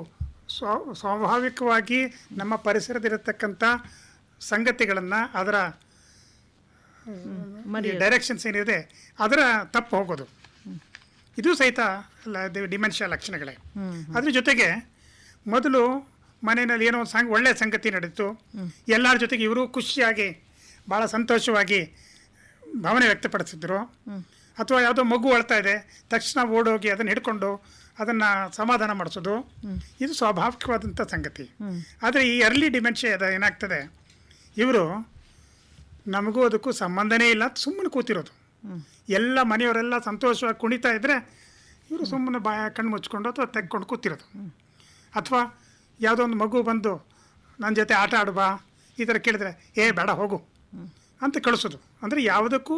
ಸ್ವಾಭಾವಿಕವಾಗಿ ನಮ್ಮ ಪರಿಸರದಲ್ಲಿರತಕ್ಕಂಥ ಸಂಗತಿಗಳನ್ನು, ಅದರ ಡೈರೆಕ್ಷನ್ಸ್ ಏನಿದೆ ಅದರ ತಪ್ಪು ಹೋಗೋದು, ಇದು ಸಹಿತ ಡಿಮೆನ್ಷಿಯಾ ಲಕ್ಷಣಗಳೇ. ಅದ್ರ ಜೊತೆಗೆ ಮೊದಲು ಮನೆಯಲ್ಲಿ ಏನೋ ಒಂದು ಒಳ್ಳೆಯ ಸಂಗತಿ ನಡೀತು, ಎಲ್ಲರ ಜೊತೆಗೆ ಇವರು ಖುಷಿಯಾಗಿ ಭಾಳ ಸಂತೋಷವಾಗಿ ಭಾವನೆ ವ್ಯಕ್ತಪಡಿಸಿದ್ರು, ಅಥವಾ ಯಾವುದೋ ಮಗು ಅಳ್ತಾ ಇದೆ ತಕ್ಷಣ ಓಡೋಗಿ ಅದನ್ನು ಹಿಡ್ಕೊಂಡು ಅದನ್ನು ಸಮಾಧಾನ ಮಾಡಿಸೋದು, ಇದು ಸ್ವಾಭಾವಿಕವಾದಂಥ ಸಂಗತಿ. ಆದರೆ ಈ ಅರ್ಲಿ ಡಿಮೆನ್ಷಿಯಾ ಏನಾಗ್ತದೆ, ಇವರು ನಮಗೂ ಅದಕ್ಕೂ ಸಂಬಂಧನೇ ಇಲ್ಲ, ಸುಮ್ಮನೆ ಕೂತಿರೋದು. ಎಲ್ಲ ಮನೆಯವರೆಲ್ಲ ಸಂತೋಷವಾಗಿ ಕುಣಿತಾ ಇದ್ದರೆ ಇವರು ಸುಮ್ಮನೆ ಕಣ್ಣು ಮುಚ್ಕೊಂಡು ಅಥವಾ ತೆಗ್ಕೊಂಡು ಕೂತಿರೋದು. ಅಥವಾ ಯಾವುದೋ ಒಂದು ಮಗು ಬಂದು ನನ್ನ ಜೊತೆ ಆಟ ಆಡುವ ಈ ಥರ ಕೇಳಿದ್ರೆ ಬೇಡ ಹೋಗು ಅಂತ ಕಳಿಸೋದು. ಅಂದರೆ ಯಾವುದಕ್ಕೂ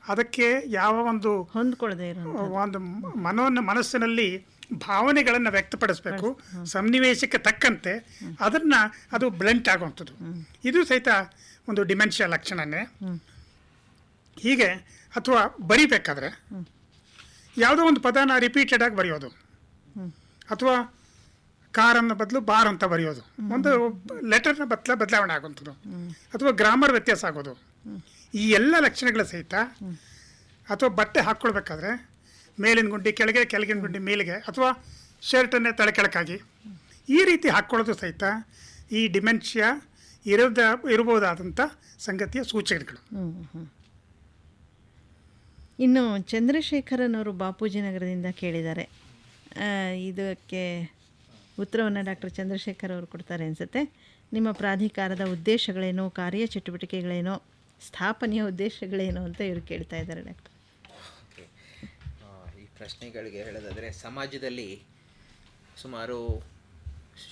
ಅದಕ್ಕೆ ಯಾವ ಒಂದು ಹೊಂದ್ಕೊಳ್ಳದೆ ಒಂದು ಮನಸ್ಸಿನಲ್ಲಿ ಭಾವನೆಗಳನ್ನು ವ್ಯಕ್ತಪಡಿಸ್ಬೇಕು, ಸನ್ನಿವೇಶಕ್ಕೆ ತಕ್ಕಂತೆ ಅದು ಬ್ಲಂಟ್ ಆಗುವಂಥದ್ದು. ಇದು ಸಹಿತ ಒಂದು ಡಿಮೆನ್ಷಿಯಾ ಲಕ್ಷಣನೇ. ಹೀಗೆ ಅಥವಾ ಬರಿಬೇಕಾದ್ರೆ ಯಾವುದೋ ಒಂದು ಪದನ ರಿಪೀಟೆಡ್ ಆಗಿ ಬರೆಯೋದು, ಅಥವಾ ಕಾರನ್ನು ಬದಲು ಬಾರ್ ಅಂತ ಬರೆಯೋದು, ಒಂದು ಲೆಟರ್ನ ಬದಲಾವಣೆ ಆಗುವಂಥದ್ದು, ಅಥವಾ ಗ್ರಾಮರ್ ವ್ಯತ್ಯಾಸ ಆಗೋದು, ಈ ಎಲ್ಲ ಲಕ್ಷಣಗಳ ಸಹಿತ. ಅಥವಾ ಬಟ್ಟೆ ಹಾಕ್ಕೊಳ್ಬೇಕಾದ್ರೆ ಮೇಲಿನ ಗುಂಡಿ ಕೆಳಗೆ, ಕೆಳಗಿನ ಗುಂಡಿ ಮೇಲಿಗೆ, ಅಥವಾ ಶರ್ಟನ್ನೇ ತಲೆಕೆಳಕಾಗಿ ಈ ರೀತಿ ಹಾಕ್ಕೊಳ್ಳೋದು ಸಹಿತ ಈ ಡಿಮೆನ್ಷಿಯಾ ಇರಬಹುದಾದಂಥ ಸಂಗತಿಯ ಸೂಚನೆಗಳು. ಇನ್ನು ಚಂದ್ರಶೇಖರನ್ ಅವರು ಬಾಪೂಜಿ ನಗರದಿಂದ ಕೇಳಿದ್ದಾರೆ. ಇದಕ್ಕೆ ಉತ್ತರವನ್ನು ಡಾಕ್ಟರ್ ಚಂದ್ರಶೇಖರ್ ಅವರು ಕೊಡ್ತಾರೆ ಅನಿಸುತ್ತೆ. ನಿಮ್ಮ ಪ್ರಾಧಿಕಾರದ ಉದ್ದೇಶಗಳೇನು, ಕಾರ್ಯಚಟುವಟಿಕೆಗಳೇನೋ, ಸ್ಥಾಪನೆಯ ಉದ್ದೇಶಗಳೇನು ಅಂತ ಇವರು ಕೇಳ್ತಾ ಇದ್ದಾರೆ ಡಾಕ್ಟರ್. ಈ ಪ್ರಶ್ನೆಗಳಿಗೆ ಹೇಳೋದಾದರೆ, ಸಮಾಜದಲ್ಲಿ ಸುಮಾರು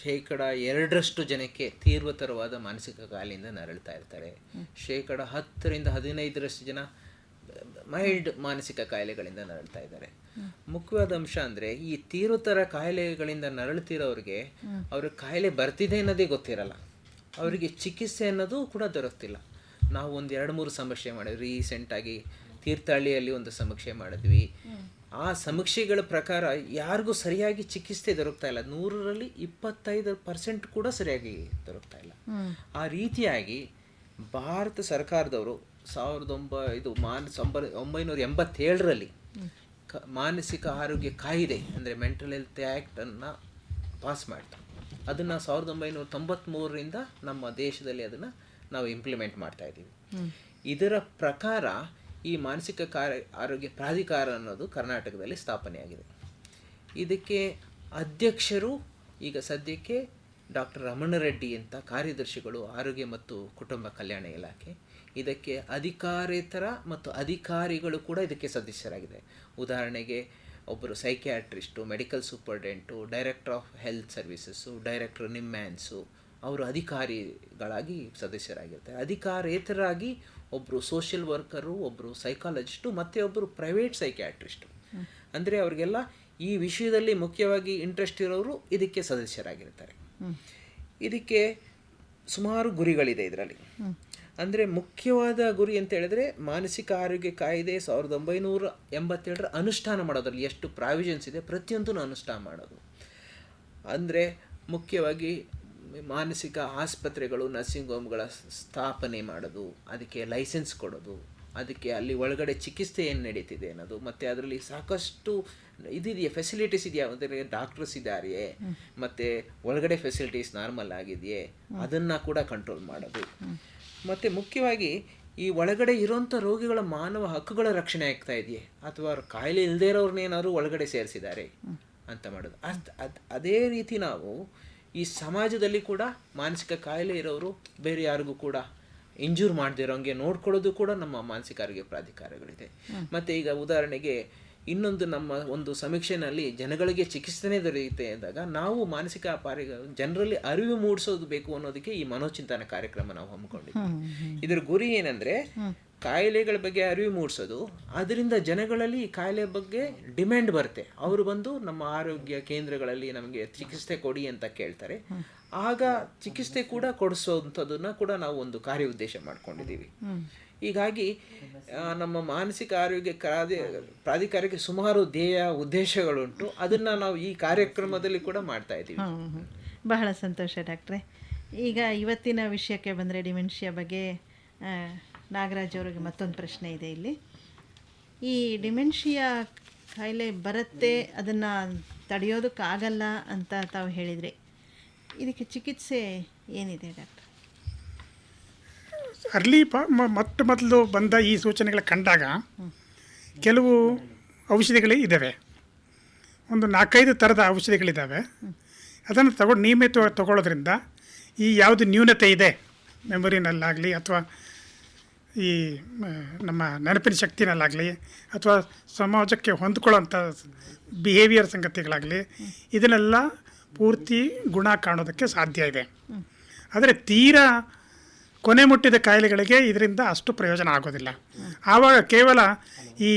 2% ಜನಕ್ಕೆ ತೀವ್ರತರವಾದ ಮಾನಸಿಕ ಕಾಯಿಲೆಯಿಂದ ನರಳ್ತಾ ಇರ್ತಾರೆ. 10% 15% ಜನ ಮೈಲ್ಡ್ ಮಾನಸಿಕ ಕಾಯಿಲೆಗಳಿಂದ ನರಳ್ತಾ ಇದ್ದಾರೆ. ಮುಖ್ಯವಾದ ಅಂಶ ಅಂದರೆ ಈ ತೀವ್ರತರ ಕಾಯಿಲೆಗಳಿಂದ ನರಳುತ್ತಿರೋರಿಗೆ ಅವ್ರ ಕಾಯಿಲೆ ಬರ್ತಿದೆ ಅನ್ನೋದೇ ಗೊತ್ತಿರಲ್ಲ, ಅವರಿಗೆ ಚಿಕಿತ್ಸೆ ಅನ್ನೋದು ಕೂಡ ದೊರಕ್ತಿಲ್ಲ. ನಾವು ಒಂದು 2-3 ಸಮೀಕ್ಷೆ ಮಾಡಿದ್ವಿ. ರೀಸೆಂಟಾಗಿ ತೀರ್ಥಹಳ್ಳಿಯಲ್ಲಿ ಒಂದು ಸಮೀಕ್ಷೆ ಮಾಡಿದ್ವಿ. ಆ ಸಮೀಕ್ಷೆಗಳ ಪ್ರಕಾರ ಯಾರಿಗೂ ಸರಿಯಾಗಿ ಚಿಕಿತ್ಸೆ ದೊರಕ್ತಾ ಇಲ್ಲ. 100ರಲ್ಲಿ 25% ಕೂಡ ಸರಿಯಾಗಿ ದೊರಕ್ತಾ ಇಲ್ಲ. ಆ ರೀತಿಯಾಗಿ ಭಾರತ ಸರ್ಕಾರದವರು 1987ರಲ್ಲಿ ಮಾನಸಿಕ ಆರೋಗ್ಯ ಕಾಯಿದೆ ಅಂದರೆ ಮೆಂಟಲ್ ಹೆಲ್ತ್ ಆ್ಯಕ್ಟನ್ನು ಪಾಸ್ ಮಾಡ್ತಾರೆ. ಅದನ್ನು 1993ರಿಂದ ನಮ್ಮ ದೇಶದಲ್ಲಿ ಅದನ್ನು ನಾವು ಇಂಪ್ಲಿಮೆಂಟ್ ಮಾಡ್ತಾ ಇದ್ದೀವಿ. ಇದರ ಪ್ರಕಾರ ಈ ಮಾನಸಿಕ ಆರೋಗ್ಯ ಪ್ರಾಧಿಕಾರ ಅನ್ನೋದು ಕರ್ನಾಟಕದಲ್ಲಿ ಸ್ಥಾಪನೆಯಾಗಿದೆ. ಇದಕ್ಕೆ ಅಧ್ಯಕ್ಷರು ಈಗ ಸದ್ಯಕ್ಕೆ ಡಾಕ್ಟರ್ ರಮಣ ರೆಡ್ಡಿ ಅಂತ ಕಾರ್ಯದರ್ಶಿಗಳು, ಆರೋಗ್ಯ ಮತ್ತು ಕುಟುಂಬ ಕಲ್ಯಾಣ ಇಲಾಖೆ. ಇದಕ್ಕೆ ಅಧಿಕಾರೇತರ ಮತ್ತು ಅಧಿಕಾರಿಗಳು ಕೂಡ ಇದಕ್ಕೆ ಸದಸ್ಯರಾಗಿದೆ. ಉದಾಹರಣೆಗೆ ಒಬ್ಬರು psychiatrist, medical superintendent, director of health services, director NIMHANS, ಅವರು ಅಧಿಕಾರಿಗಳಾಗಿ ಸದಸ್ಯರಾಗಿರ್ತಾರೆ. ಅಧಿಕಾರೇತರಾಗಿ ಒಬ್ಬರು ಸೋಷಿಯಲ್ ವರ್ಕರು, ಒಬ್ಬರು ಸೈಕಾಲಜಿಸ್ಟು ಮತ್ತು ಒಬ್ಬರು ಪ್ರೈವೇಟ್ ಸೈಕ್ಯಾಟ್ರಿಸ್ಟು. ಅಂದರೆ ಅವರಿಗೆಲ್ಲ ಈ ವಿಷಯದಲ್ಲಿ ಮುಖ್ಯವಾಗಿ ಇಂಟ್ರೆಸ್ಟ್ ಇರೋರು ಇದಕ್ಕೆ ಸದಸ್ಯರಾಗಿರ್ತಾರೆ. ಇದಕ್ಕೆ ಸುಮಾರು ಗುರಿಗಳಿದೆ ಇದರಲ್ಲಿ. ಅಂದರೆ ಮುಖ್ಯವಾದ ಗುರಿ ಅಂತ ಹೇಳಿದ್ರೆ ಮಾನಸಿಕ ಆರೋಗ್ಯ ಕಾಯ್ದೆ 1987ರ ಅನುಷ್ಠಾನ ಮಾಡೋದ್ರಲ್ಲಿ ಎಷ್ಟು ಪ್ರಾವಿಷನ್ಸ್ ಇದೆ ಪ್ರತಿಯೊಂದನ್ನು ಅನುಷ್ಠಾನ ಮಾಡೋದು. ಅಂದರೆ ಮುಖ್ಯವಾಗಿ ಮಾನಸಿಕ ಆಸ್ಪತ್ರೆಗಳು, ನರ್ಸಿಂಗ್ ಹೋಮ್ಗಳ ಸ್ಥಾಪನೆ ಮಾಡೋದು, ಅದಕ್ಕೆ ಲೈಸೆನ್ಸ್ ಕೊಡೋದು, ಅದಕ್ಕೆ ಅಲ್ಲಿ ಒಳಗಡೆ ಚಿಕಿತ್ಸೆ ಏನು ನಡೀತಿದೆ ಅನ್ನೋದು, ಮತ್ತು ಅದರಲ್ಲಿ ಸಾಕಷ್ಟು ಇದಿದೆಯಾ, ಫೆಸಿಲಿಟೀಸ್ ಇದೆಯಾ, ಅಂದರೆ ಡಾಕ್ಟರ್ಸ್ ಇದ್ದಾರೆಯೇ, ಮತ್ತು ಒಳಗಡೆ ಫೆಸಿಲಿಟೀಸ್ ನಾರ್ಮಲ್ ಆಗಿದೆಯೇ, ಅದನ್ನು ಕೂಡ ಕಂಟ್ರೋಲ್ ಮಾಡೋದು. ಮತ್ತು ಮುಖ್ಯವಾಗಿ ಈ ಒಳಗಡೆ ಇರೋಂಥ ರೋಗಿಗಳ ಮಾನವ ಹಕ್ಕುಗಳ ರಕ್ಷಣೆ ಆಗ್ತಾ ಇದೆಯೇ, ಅಥವಾ ಕಾಯಿಲೆ ಇಲ್ಲದೇ ಇರೋರ್ನೇನಾದ್ರು ಒಳಗಡೆ ಸೇರಿಸಿದ್ದಾರೆ ಅಂತ ಮಾಡೋದು. ಅದೇ ರೀತಿ ನಾವು ಈ ಸಮಾಜದಲ್ಲಿ ಕೂಡ ಮಾನಸಿಕ ಕಾಯಿಲೆ ಇರೋರು ಬೇರೆ ಯಾರಿಗೂ ಕೂಡ ಇಂಜೂರ್ ಮಾಡದಿರೋಂಗೆ ನೋಡ್ಕೊಳ್ಳೋದು ಕೂಡ ನಮ್ಮ ಮಾನಸಿಕ ಆರೋಗ್ಯ ಪ್ರಾಧಿಕಾರಗಳಿದೆ. ಮತ್ತು ಈಗ ಉದಾಹರಣೆಗೆ ಇನ್ನೊಂದು ನಮ್ಮ ಒಂದು ಸಮೀಕ್ಷೆನಲ್ಲಿ ಜನಗಳಿಗೆ ಚಿಕಿತ್ಸೆನೇ ದೊರೆಯುತ್ತೆ ಅಂದಾಗ ನಾವು ಮಾನಸಿಕ ಜನರಲ್ಲಿ ಅರಿವು ಮೂಡಿಸೋದು ಬೇಕು ಅನ್ನೋದಕ್ಕೆ ಈ ಮನೋಚಿಂತನ ಕಾರ್ಯಕ್ರಮ ನಾವು ಹಮ್ಮಿಕೊಂಡಿದ್ದೀವಿ. ಇದರ ಗುರಿ ಏನಂದರೆ ಕಾಯಿಲೆಗಳ ಬಗ್ಗೆ ಅರಿವು ಮೂಡಿಸೋದು, ಅದರಿಂದ ಜನಗಳಲ್ಲಿ ಈ ಕಾಯಿಲೆ ಬಗ್ಗೆ ಡಿಮ್ಯಾಂಡ್ ಬರುತ್ತೆ. ಅವರು ಬಂದು ನಮ್ಮ ಆರೋಗ್ಯ ಕೇಂದ್ರಗಳಲ್ಲಿ ನಮಗೆ ಚಿಕಿತ್ಸೆ ಕೊಡಿ ಅಂತ ಕೇಳ್ತಾರೆ. ಆಗ ಚಿಕಿತ್ಸೆ ಕೂಡ ಕೊಡಿಸೋವಂಥದ್ದನ್ನು ಕೂಡ ನಾವು ಒಂದು ಕಾರ್ಯ ಉದ್ದೇಶ ಮಾಡ್ಕೊಂಡಿದ್ದೀವಿ. ಹೀಗಾಗಿ ನಮ್ಮ ಮಾನಸಿಕ ಆರೋಗ್ಯ ಪ್ರಾಧಿಕಾರಕ್ಕೆ ಸುಮಾರು ಧ್ಯೇಯ ಉದ್ದೇಶಗಳುಂಟು. ಅದನ್ನು ನಾವು ಈ ಕಾರ್ಯಕ್ರಮದಲ್ಲಿ ಕೂಡ ಮಾಡ್ತಾ ಇದ್ದೀವಿ. ಬಹಳ ಸಂತೋಷ ಡಾಕ್ಟ್ರೆ. ಈಗ ಇವತ್ತಿನ ವಿಷಯಕ್ಕೆ ಬಂದರೆ ಡಿಮೆನ್ಷಿಯಾ ಬಗ್ಗೆ ನಾಗರಾಜ್ ಅವರಿಗೆ ಮತ್ತೊಂದು ಪ್ರಶ್ನೆ ಇದೆ ಇಲ್ಲಿ. ಈ ಡಿಮೆನ್ಷಿಯಾ ಕಾಯಿಲೆ ಬರುತ್ತೆ, ಅದನ್ನು ತಡೆಯೋದಕ್ಕಾಗಲ್ಲ ಅಂತ ತಾವು ಹೇಳಿದರೆ, ಇದಕ್ಕೆ ಚಿಕಿತ್ಸೆ ಏನಿದೆ ಡಾಕ್ಟರ್? ಅರ್ಲಿ ಮೊದಲು ಬಂದ ಈ ಸೂಚನೆಗಳು ಕಂಡಾಗ ಕೆಲವು ಔಷಧಿಗಳೇ ಇದ್ದಾವೆ, ಒಂದು 4-5 ಥರದ ಔಷಧಿಗಳಿದ್ದಾವೆ. ಅದನ್ನು ನಿಯಮಿತವಾಗಿ ತಗೊಳ್ಳೋದ್ರಿಂದ ಈ ಯಾವುದು ನ್ಯೂನತೆ ಇದೆ ಮೆಮೊರಿನಲ್ಲಾಗಲಿ ಅಥವಾ ಈ ನಮ್ಮ ನೆನಪಿನ ಶಕ್ತಿನಲ್ಲಾಗಲಿ ಅಥವಾ ಸಮಾಜಕ್ಕೆ ಹೊಂದ್ಕೊಳ್ಳೋಂಥ ಬಿಹೇವಿಯರ್ ಸಂಗತಿಗಳಾಗಲಿ, ಇದನ್ನೆಲ್ಲ ಪೂರ್ತಿ ಗುಣ ಕಾಣೋದಕ್ಕೆ ಸಾಧ್ಯ ಇದೆ. ಆದರೆ ತೀರಾ ಕೊನೆ ಮುಟ್ಟಿದ ಕಾಯಿಲೆಗಳಿಗೆ ಇದರಿಂದ ಅಷ್ಟು ಪ್ರಯೋಜನ ಆಗೋದಿಲ್ಲ. ಆವಾಗ ಕೇವಲ ಈ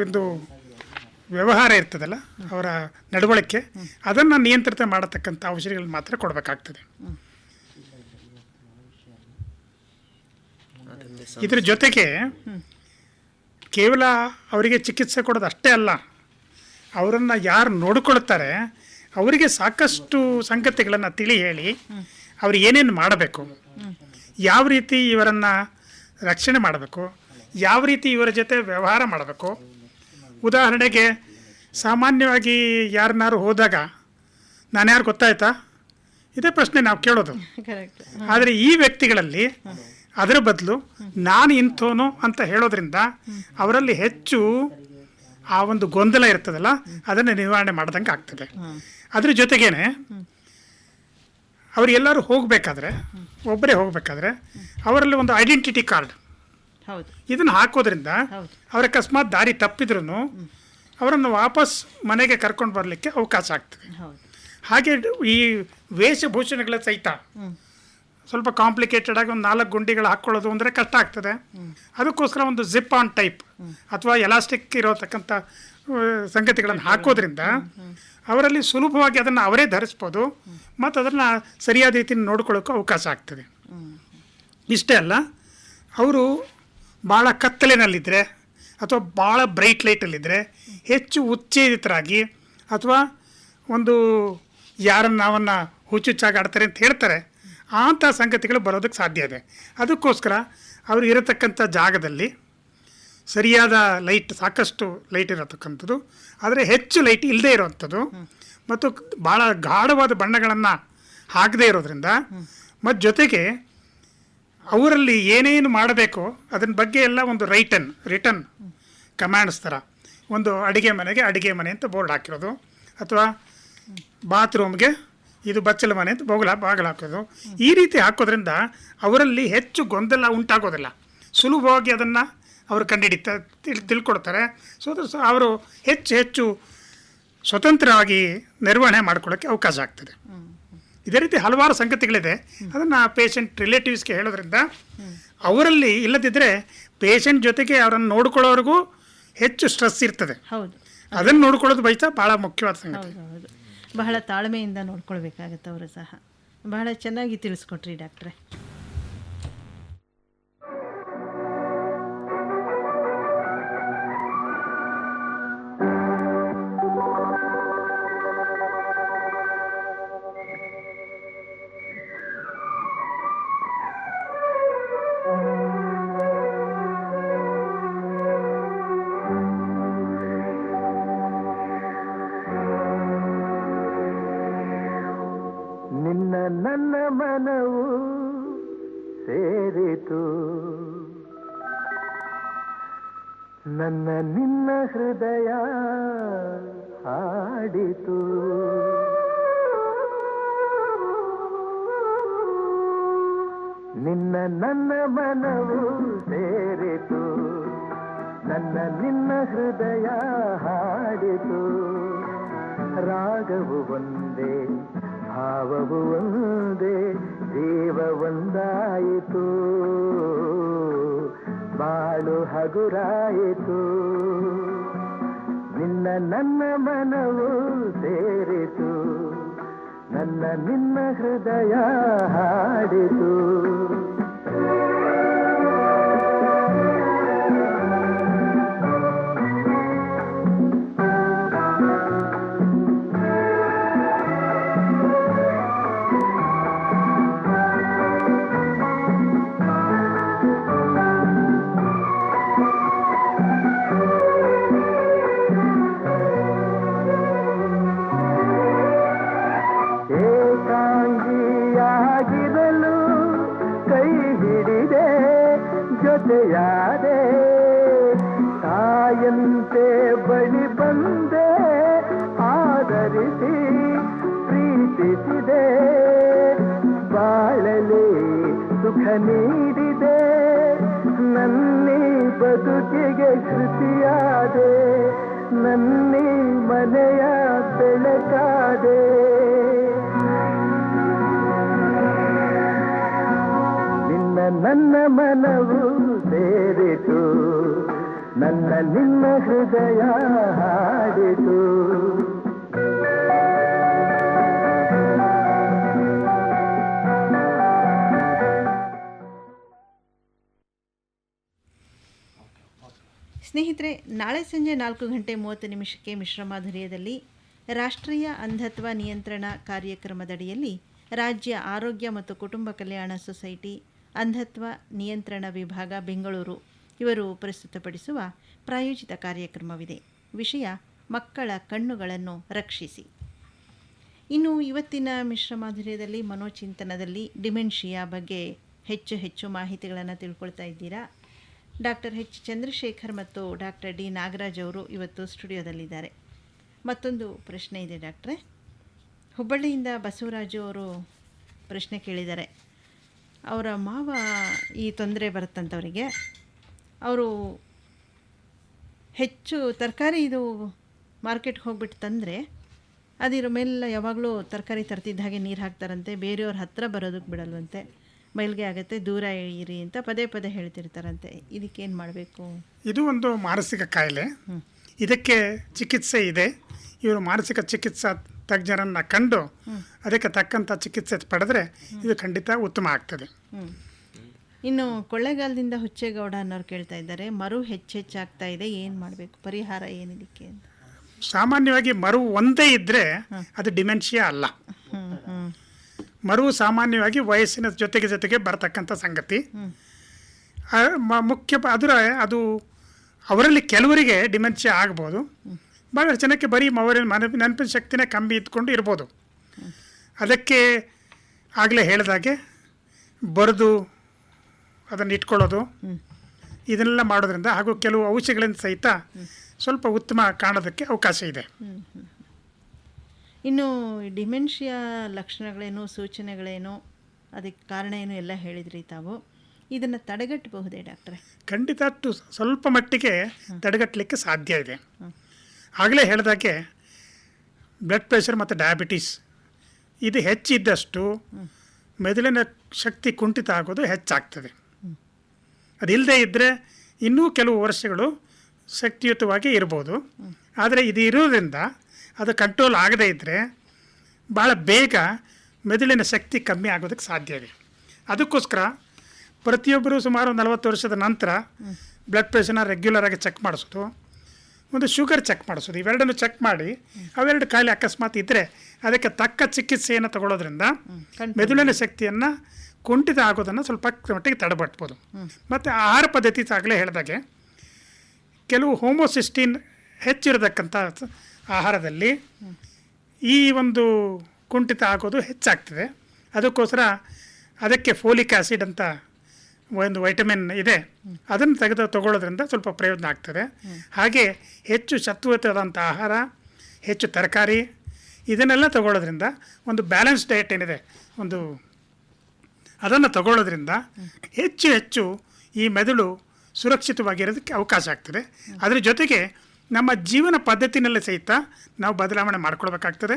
ಒಂದು ವ್ಯವಹಾರ ಇರ್ತದಲ್ಲ, ಅವರ ನಡವಳಿಕೆ, ಅದನ್ನು ನಿಯಂತ್ರಿತ ಮಾಡತಕ್ಕಂಥ ಔಷಧಿಗಳನ್ನ ಮಾತ್ರ ಕೊಡಬೇಕಾಗ್ತದೆ. ಇದ್ರ ಜೊತೆಗೆ ಕೇವಲ ಅವರಿಗೆ ಚಿಕಿತ್ಸೆ ಕೊಡೋದು ಅಷ್ಟೇ ಅಲ್ಲ, ಅವರನ್ನು ಯಾರು ನೋಡಿಕೊಳ್ತಾರೆ ಅವರಿಗೆ ಸಾಕಷ್ಟು ಸಂಗತಿಗಳನ್ನು ತಿಳಿ ಹೇಳಿ ಅವ್ರು ಏನೇನು ಮಾಡಬೇಕು, ಯಾವ ರೀತಿ ಇವರನ್ನು ರಕ್ಷಣೆ ಮಾಡಬೇಕು, ಯಾವ ರೀತಿ ಇವರ ಜೊತೆ ವ್ಯವಹಾರ ಮಾಡಬೇಕು. ಉದಾಹರಣೆಗೆ ಸಾಮಾನ್ಯವಾಗಿ ಯಾರನ್ನಾರು ಹೋದಾಗ ನಾನು ಯಾರು ಗೊತ್ತಾಯ್ತಾ, ಇದೇ ಪ್ರಶ್ನೆ ನಾವು ಕೇಳೋದು. ಆದರೆ ಈ ವ್ಯಕ್ತಿಗಳಲ್ಲಿ ಅದರ ಬದಲು ನಾನು ಇಂಥೋನು ಅಂತ ಹೇಳೋದ್ರಿಂದ ಅವರಲ್ಲಿ ಹೆಚ್ಚು ಆ ಒಂದು ಗೊಂದಲ ಇರ್ತದಲ್ಲ, ಅದನ್ನು ನಿವಾರಣೆ ಮಾಡ್ದಂಗೆ ಆಗ್ತದೆ. ಅದ್ರ ಜೊತೆಗೇನೆ ಅವರೆಲ್ಲರೂ ಹೋಗಬೇಕಾದ್ರೆ, ಒಬ್ಬರೇ ಹೋಗಬೇಕಾದ್ರೆ ಅವರಲ್ಲಿ ಒಂದು ಐಡೆಂಟಿಟಿ ಕಾರ್ಡ್ ಇದನ್ನು ಹಾಕೋದ್ರಿಂದ ಅವ್ರ ಅಕಸ್ಮಾತ್ ದಾರಿ ತಪ್ಪಿದ್ರೂ ಅವರನ್ನು ವಾಪಸ್ ಮನೆಗೆ ಕರ್ಕೊಂಡು ಬರಲಿಕ್ಕೆ ಅವಕಾಶ ಆಗ್ತದೆ. ಹಾಗೆ ಈ ವೇಷಭೂಷಣಗಳ ಸಹಿತ ಸ್ವಲ್ಪ ಕಾಂಪ್ಲಿಕೇಟೆಡ್ ಆಗಿ ಒಂದು 4 ಗುಂಡಿಗಳು ಹಾಕ್ಕೊಳ್ಳೋದು ಅಂದರೆ ಕಷ್ಟ ಆಗ್ತದೆ. ಅದಕ್ಕೋಸ್ಕರ ಒಂದು ಜಿಪ್ ಆನ್ ಟೈಪ್ ಅಥವಾ ಎಲಾಸ್ಟಿಕ್ ಇರೋತಕ್ಕಂಥ ಸಂಗತಿಗಳನ್ನು ಹಾಕೋದ್ರಿಂದ ಅವರಲ್ಲಿ ಸುಲಭವಾಗಿ ಅದನ್ನು ಅವರೇ ಧರಿಸ್ಬೋದು ಮತ್ತು ಅದನ್ನು ಸರಿಯಾದ ರೀತಿಯಲ್ಲಿ ನೋಡ್ಕೊಳ್ಳೋಕ್ಕೂ ಅವಕಾಶ ಆಗ್ತದೆ. ಇಷ್ಟೇ ಅಲ್ಲ, ಅವರು ಭಾಳ ಕತ್ತಲಿನಲ್ಲಿದ್ದರೆ ಅಥವಾ ಭಾಳ ಬ್ರೈಟ್ ಲೈಟಲ್ಲಿದ್ದರೆ ಹೆಚ್ಚು ಉತ್ತೇಜಿತರಾಗಿ ಅಥವಾ ಒಂದು ಯಾರನ್ನು ಅವನ್ನ ಹುಚ್ಚುಚ್ಚಾಗಿ ಆಡ್ತಾರೆ ಅಂತ ಹೇಳ್ತಾರೆ, ಅಂಥ ಸಂಗತಿಗಳು ಬರೋದಕ್ಕೆ ಸಾಧ್ಯ ಇದೆ. ಅದಕ್ಕೋಸ್ಕರ ಅವರು ಇರತಕ್ಕಂಥ ಜಾಗದಲ್ಲಿ ಸರಿಯಾದ ಲೈಟ್, ಸಾಕಷ್ಟು ಲೈಟ್ ಇರತಕ್ಕಂಥದ್ದು, ಆದರೆ ಹೆಚ್ಚು ಲೈಟ್ ಇಲ್ಲದೇ ಇರೋವಂಥದ್ದು ಮತ್ತು ಭಾಳ ಗಾಢವಾದ ಬಣ್ಣಗಳನ್ನು ಹಾಕದೇ ಇರೋದ್ರಿಂದ ಮತ್ತು ಜೊತೆಗೆ ಅವರಲ್ಲಿ ಏನೇನು ಮಾಡಬೇಕೋ ಅದನ್ನ ಬಗ್ಗೆ ಎಲ್ಲ ಒಂದು ರಿಟರ್ನ್ ಕಮ್ಯಾಂಡ್ಸ್ ಥರ, ಒಂದು ಅಡುಗೆ ಮನೆಗೆ ಅಡುಗೆ ಮನೆ ಅಂತ ಬೋರ್ಡ್ ಹಾಕಿರೋದು, ಅಥವಾ ಬಾತ್ರೂಮ್ಗೆ ಇದು ಬಚ್ಚಲ ಮನೆ ಅಂತ ಬಾಗಿಲು ಹಾಕೋದು, ಈ ರೀತಿ ಹಾಕೋದ್ರಿಂದ ಅವರಲ್ಲಿ ಹೆಚ್ಚು ಗೊಂದಲ ಉಂಟಾಗೋದಿಲ್ಲ. ಸುಲಭವಾಗಿ ಅದನ್ನು ಅವರು ತಿಳ್ಕೊಡ್ತಾರೆ. ಸೊ ಅವರು ಹೆಚ್ಚು ಸ್ವತಂತ್ರವಾಗಿ ನಿರ್ವಹಣೆ ಮಾಡ್ಕೊಳ್ಳೋಕ್ಕೆ ಅವಕಾಶ ಆಗ್ತದೆ. ಇದೇ ರೀತಿ ಹಲವಾರು ಸಂಗತಿಗಳಿದೆ. ಅದನ್ನು ಪೇಷಂಟ್ ರಿಲೇಟಿವ್ಸ್ಗೆ ಹೇಳೋದ್ರಿಂದ ಅವರಲ್ಲಿ ಇಲ್ಲದಿದ್ದರೆ ಪೇಷಂಟ್ ಜೊತೆಗೆ ಅವರನ್ನು ನೋಡ್ಕೊಳ್ಳೋರಿಗೂ ಹೆಚ್ಚು ಸ್ಟ್ರೆಸ್ ಇರ್ತದೆ. ಹೌದು, ಅದನ್ನು ನೋಡ್ಕೊಳ್ಳೋದು ಭಾಳ ಮುಖ್ಯವಾದ ಸಂಗತಿ. ಹೌದು, ಬಹಳ ತಾಳ್ಮೆಯಿಂದ ನೋಡ್ಕೊಳ್ಬೇಕಾಗತ್ತೆ ಅವರು ಸಹ. ಬಹಳ ಚೆನ್ನಾಗಿ ತಿಳಿಸ್ಕೊಟ್ರಿ ಡಾಕ್ಟ್ರೆ. ನನ್ನ ಮನವು ಸೇರಿತು, ನನ್ನ ನಿನ್ನ ಹೃದಯ ಹಾಡಿತು. ನಿನ್ನ ನನ್ನ ಮನವು ಸೇರಿತು, ನನ್ನ ನಿನ್ನ ಹೃದಯ ಹಾಡಿತು. ರಾಗವು ಒಂದೇ, ಭಾವವು ಒಂದೇ, ಜೀವ ಒಂದಾಯಿತು, ಬಾಳು ಹಗುರಾಯಿತು. ನಿನ್ನ ನನ್ನ ಮನವು ಸೇರಿತು, ನನ್ನ ನಿನ್ನ ಹೃದಯ ಹಾಡಿತು. ಏಕಾಂಗಿಯಾಗಿರಲು ಕೈ ಹಿಡಿದೆ, ಜೊತೆಯಾದೆ, ತಾಯಂತೆ ಬಳಿ ಬಂದೆ, ಆದರಿಸಿ ಪ್ರೀತಿಸಿದೆ, ಬಾಳಲಿ ಸುಖ ನೀಡಿದೆ, ನನ್ನಿ ಬದುಕಿಗೆ ಶ್ರುತಿಯಾದೆ, ನನ್ನಿ ಮನೆಯ ಬೆಳಕಾದೆ. ನಿನ್ನ ನನ್ನ ಮನವು ಸೇರಿತು, ನನ್ನ ನಿನ್ನ ಹೃದಯ ಹಾಡಿತು. ಸ್ನೇಹಿತರೆ, ನಾಳೆ ಸಂಜೆ 4:30 ಮಿಶ್ರಮಾಧುರ್ಯದಲ್ಲಿ ರಾಷ್ಟ್ರೀಯ ಅಂಧತ್ವ ನಿಯಂತ್ರಣ ಕಾರ್ಯಕ್ರಮದಡಿಯಲ್ಲಿ ರಾಜ್ಯ ಆರೋಗ್ಯ ಮತ್ತು ಕುಟುಂಬ ಕಲ್ಯಾಣ ಸೊಸೈಟಿ ಅಂಧತ್ವ ನಿಯಂತ್ರಣ ವಿಭಾಗ ಬೆಂಗಳೂರು ಇವರು ಪ್ರಸ್ತುತಪಡಿಸುವ ಪ್ರಾಯೋಜಿತ ಕಾರ್ಯಕ್ರಮವಿದೆ. ವಿಷಯ ಮಕ್ಕಳ ಕಣ್ಣುಗಳನ್ನು ರಕ್ಷಿಸಿ. ಇನ್ನು ಇವತ್ತಿನ ಮಿಶ್ರಮಾಧುರ್ಯದಲ್ಲಿ ಮನೋಚಿಂತನದಲ್ಲಿ ಡಿಮೆನ್ಷಿಯಾ ಬಗ್ಗೆ ಹೆಚ್ಚು ಮಾಹಿತಿಗಳನ್ನು ತಿಳ್ಕೊಳ್ತಾ ಇದ್ದೀರಾ. ಡಾಕ್ಟರ್ ಎಚ್ ಚಂದ್ರಶೇಖರ್ ಮತ್ತು ಡಾಕ್ಟರ್ ಡಿ ನಾಗರಾಜ್ ಅವರು ಇವತ್ತು ಸ್ಟುಡಿಯೋದಲ್ಲಿದ್ದಾರೆ. ಮತ್ತೊಂದು ಪ್ರಶ್ನೆ ಇದೆ ಡಾಕ್ಟ್ರೆ. ಹುಬ್ಬಳ್ಳಿಯಿಂದ ಬಸವರಾಜು ಅವರು ಪ್ರಶ್ನೆ ಕೇಳಿದ್ದಾರೆ. ಅವರ ಮಾವ ಈ ತೊಂದರೆ ಬರುತ್ತಂತವರಿಗೆ. ಅವರು ಹೆಚ್ಚು ತರಕಾರಿ ಇದು ಮಾರ್ಕೆಟ್ಗೆ ಹೋಗ್ಬಿಟ್ಟು ತಂದರೆ ಅದಿರೋ ಮೇಲೆ ಯಾವಾಗಲೂ ತರಕಾರಿ ತರ್ತಿದ್ದ ಹಾಗೆ ನೀರು ಹಾಕ್ತಾರಂತೆ, ಬೇರೆಯವ್ರ ಹತ್ತಿರ ಬರೋದಕ್ಕೆ ಬಿಡಲ್ವಂತೆ. ಮೈಲ್ಗೆ ಆಗುತ್ತೆ, ದೂರ ಇರಿ ಅಂತ ಪದೇ ಪದೇ ಹೇಳ್ತಿರ್ತಾರಂತೆ. ಇದಕ್ಕೇನು ಮಾಡಬೇಕು? ಇದು ಒಂದು ಮಾನಸಿಕ ಕಾಯಿಲೆ. ಇದಕ್ಕೆ ಚಿಕಿತ್ಸೆ ಇದೆ. ಇವರು ಮಾನಸಿಕ ಚಿಕಿತ್ಸಾ ತಜ್ಞರನ್ನು ಕಂಡು ಅದಕ್ಕೆ ತಕ್ಕಂಥ ಚಿಕಿತ್ಸೆ ಪಡೆದ್ರೆ ಇದು ಖಂಡಿತ ಉತ್ತಮ ಆಗ್ತದೆ. ಇನ್ನು ಕೊಳ್ಳೇಗಾಲದಿಂದ ಹುಚ್ಚೇಗೌಡ ಅನ್ನೋರು ಕೇಳ್ತಾ ಇದ್ದಾರೆ, ಮರು ಹೆಚ್ಚೆಚ್ಚಾಗ್ತಾ ಇದೆ, ಏನು ಮಾಡಬೇಕು, ಪರಿಹಾರ ಏನಿದಕ್ಕೆ ಅಂತ. ಸಾಮಾನ್ಯವಾಗಿ ಮರು ಒಂದೇ ಇದ್ದರೆ ಅದು ಡಿಮೆನ್ಷಿಯಾ ಅಲ್ಲ. ಮರು ಸಾಮಾನ್ಯವಾಗಿ ವಯಸ್ಸಿನ ಜೊತೆಗೆ ಬರ್ತಕ್ಕಂಥ ಸಂಗತಿ. ಮುಖ್ಯ ಅದು ಅವರಲ್ಲಿ ಕೆಲವರಿಗೆ ಡಿಮೆನ್ಷಿಯಾ ಆಗ್ಬೋದು. ಭಾಳ ಜನಕ್ಕೆ ಬರೀ ನೆನಪಿನ ಶಕ್ತಿನೇ ಕಮ್ಮಿ ಇದ್ಕೊಂಡು ಇರ್ಬೋದು. ಅದಕ್ಕೆ ಆಗಲೇ ಹೇಳಿದಾಗೆ ಬರೆದು ಅದನ್ನು ಇಟ್ಕೊಳ್ಳೋದು, ಇದನ್ನೆಲ್ಲ ಮಾಡೋದ್ರಿಂದ ಹಾಗೂ ಕೆಲವು ಔಷಧಿಗಳಿಂದ ಸಹಿತ ಸ್ವಲ್ಪ ಉತ್ತಮ ಕಾಣೋದಕ್ಕೆ ಅವಕಾಶ ಇದೆ. ಇನ್ನು ಡಿಮೆನ್ಷಿಯಾ ಲಕ್ಷಣಗಳೇನು, ಸೂಚನೆಗಳೇನು, ಅದಕ್ಕೆ ಕಾರಣ ಏನು ಎಲ್ಲ ಹೇಳಿದ್ರಿ ತಾವು. ಇದನ್ನು ತಡೆಗಟ್ಟಬಹುದೇ ಡಾಕ್ಟ್ರೆ? ಖಂಡಿತ ಸ್ವಲ್ಪ ಮಟ್ಟಿಗೆ ತಡೆಗಟ್ಟಲಿಕ್ಕೆ ಸಾಧ್ಯ ಇದೆ. ಆಗಲೇ ಹೇಳಿದಾಗೆ ಬ್ಲಡ್ ಪ್ರೆಷರ್ ಮತ್ತು ಡಯಾಬಿಟೀಸ್ ಇದು ಹೆಚ್ಚಿದ್ದಷ್ಟು ಮೆದುಳಿನ ಶಕ್ತಿ ಕುಂಠಿತ ಆಗೋದು ಹೆಚ್ಚಾಗ್ತದೆ. ಅದಿಲ್ಲದೆ ಇದ್ದರೆ ಇನ್ನೂ ಕೆಲವು ವರ್ಷಗಳು ಶಕ್ತಿಯುತವಾಗಿ ಇರ್ಬೋದು. ಆದರೆ ಇದು ಇರೋದ್ರಿಂದ ಅದು ಕಂಟ್ರೋಲ್ ಆಗದೇ ಇದ್ದರೆ ಭಾಳ ಬೇಗ ಮೆದುಳಿನ ಶಕ್ತಿ ಕಮ್ಮಿ ಆಗೋದಕ್ಕೆ ಸಾಧ್ಯ ಇದೆ. ಅದಕ್ಕೋಸ್ಕರ ಪ್ರತಿಯೊಬ್ಬರು ಸುಮಾರು 40 ವರ್ಷದ ನಂತರ ಬ್ಲಡ್ ಪ್ರೆಷರ್ನ ರೆಗ್ಯುಲರಾಗಿ ಚೆಕ್ ಮಾಡಿಸೋದು, ಒಂದು ಶುಗರ್ ಚೆಕ್ ಮಾಡಿಸೋದು, ಇವೆರಡನ್ನು ಚೆಕ್ ಮಾಡಿ ಅವೆರಡು ಕಾಯಿಲೆ ಅಕಸ್ಮಾತ್ ಇದ್ದರೆ ಅದಕ್ಕೆ ತಕ್ಕ ಚಿಕಿತ್ಸೆಯನ್ನು ತಗೊಳ್ಳೋದ್ರಿಂದ ಮೆದುಳಿನ ಶಕ್ತಿಯನ್ನು ಕುಂಠಿತ ಆಗೋದನ್ನು ಸ್ವಲ್ಪ ಮಟ್ಟಿಗೆ ತಡೆಗಟ್ಬೋದು. ಮತ್ತು ಆಹಾರ ಪದ್ಧತಿ ಆಗಲೇ ಹೇಳಿದಾಗೆ ಕೆಲವು ಹೋಮೋಸಿಸ್ಟಿನ್ ಹೆಚ್ಚಿರತಕ್ಕಂಥ ಆಹಾರದಲ್ಲಿ ಈ ಒಂದು ಕುಂಠಿತ ಆಗೋದು ಹೆಚ್ಚಾಗ್ತದೆ. ಅದಕ್ಕೋಸ್ಕರ ಅದಕ್ಕೆ ಫೋಲಿಕ್ ಆ್ಯಸಿಡ್ ಅಂತ ಒಂದು ವೈಟಮಿನ್ ಇದೆ, ಅದನ್ನು ತಗೊಳ್ಳೋದ್ರಿಂದ ಸ್ವಲ್ಪ ಪ್ರಯೋಜನ ಆಗ್ತದೆ. ಹಾಗೆ ಹೆಚ್ಚು ಸತ್ವಯುತವಾದಂಥ ಆಹಾರ, ಹೆಚ್ಚು ತರಕಾರಿ ಇದನ್ನೆಲ್ಲ ತಗೊಳ್ಳೋದ್ರಿಂದ ಒಂದು ಬ್ಯಾಲೆನ್ಸ್ ಡಯಟ್ ಏನಿದೆ ಒಂದು ಅದನ್ನು ತಗೊಳ್ಳೋದ್ರಿಂದ ಹೆಚ್ಚು ಈ ಮೆದುಳು ಸುರಕ್ಷಿತವಾಗಿರೋದಕ್ಕೆ ಅವಕಾಶ ಆಗ್ತದೆ. ಅದರ ಜೊತೆಗೆ ನಮ್ಮ ಜೀವನ ಪದ್ಧತಿನಲ್ಲಿ ಸಹಿತ ನಾವು ಬದಲಾವಣೆ ಮಾಡ್ಕೊಳ್ಬೇಕಾಗ್ತದೆ.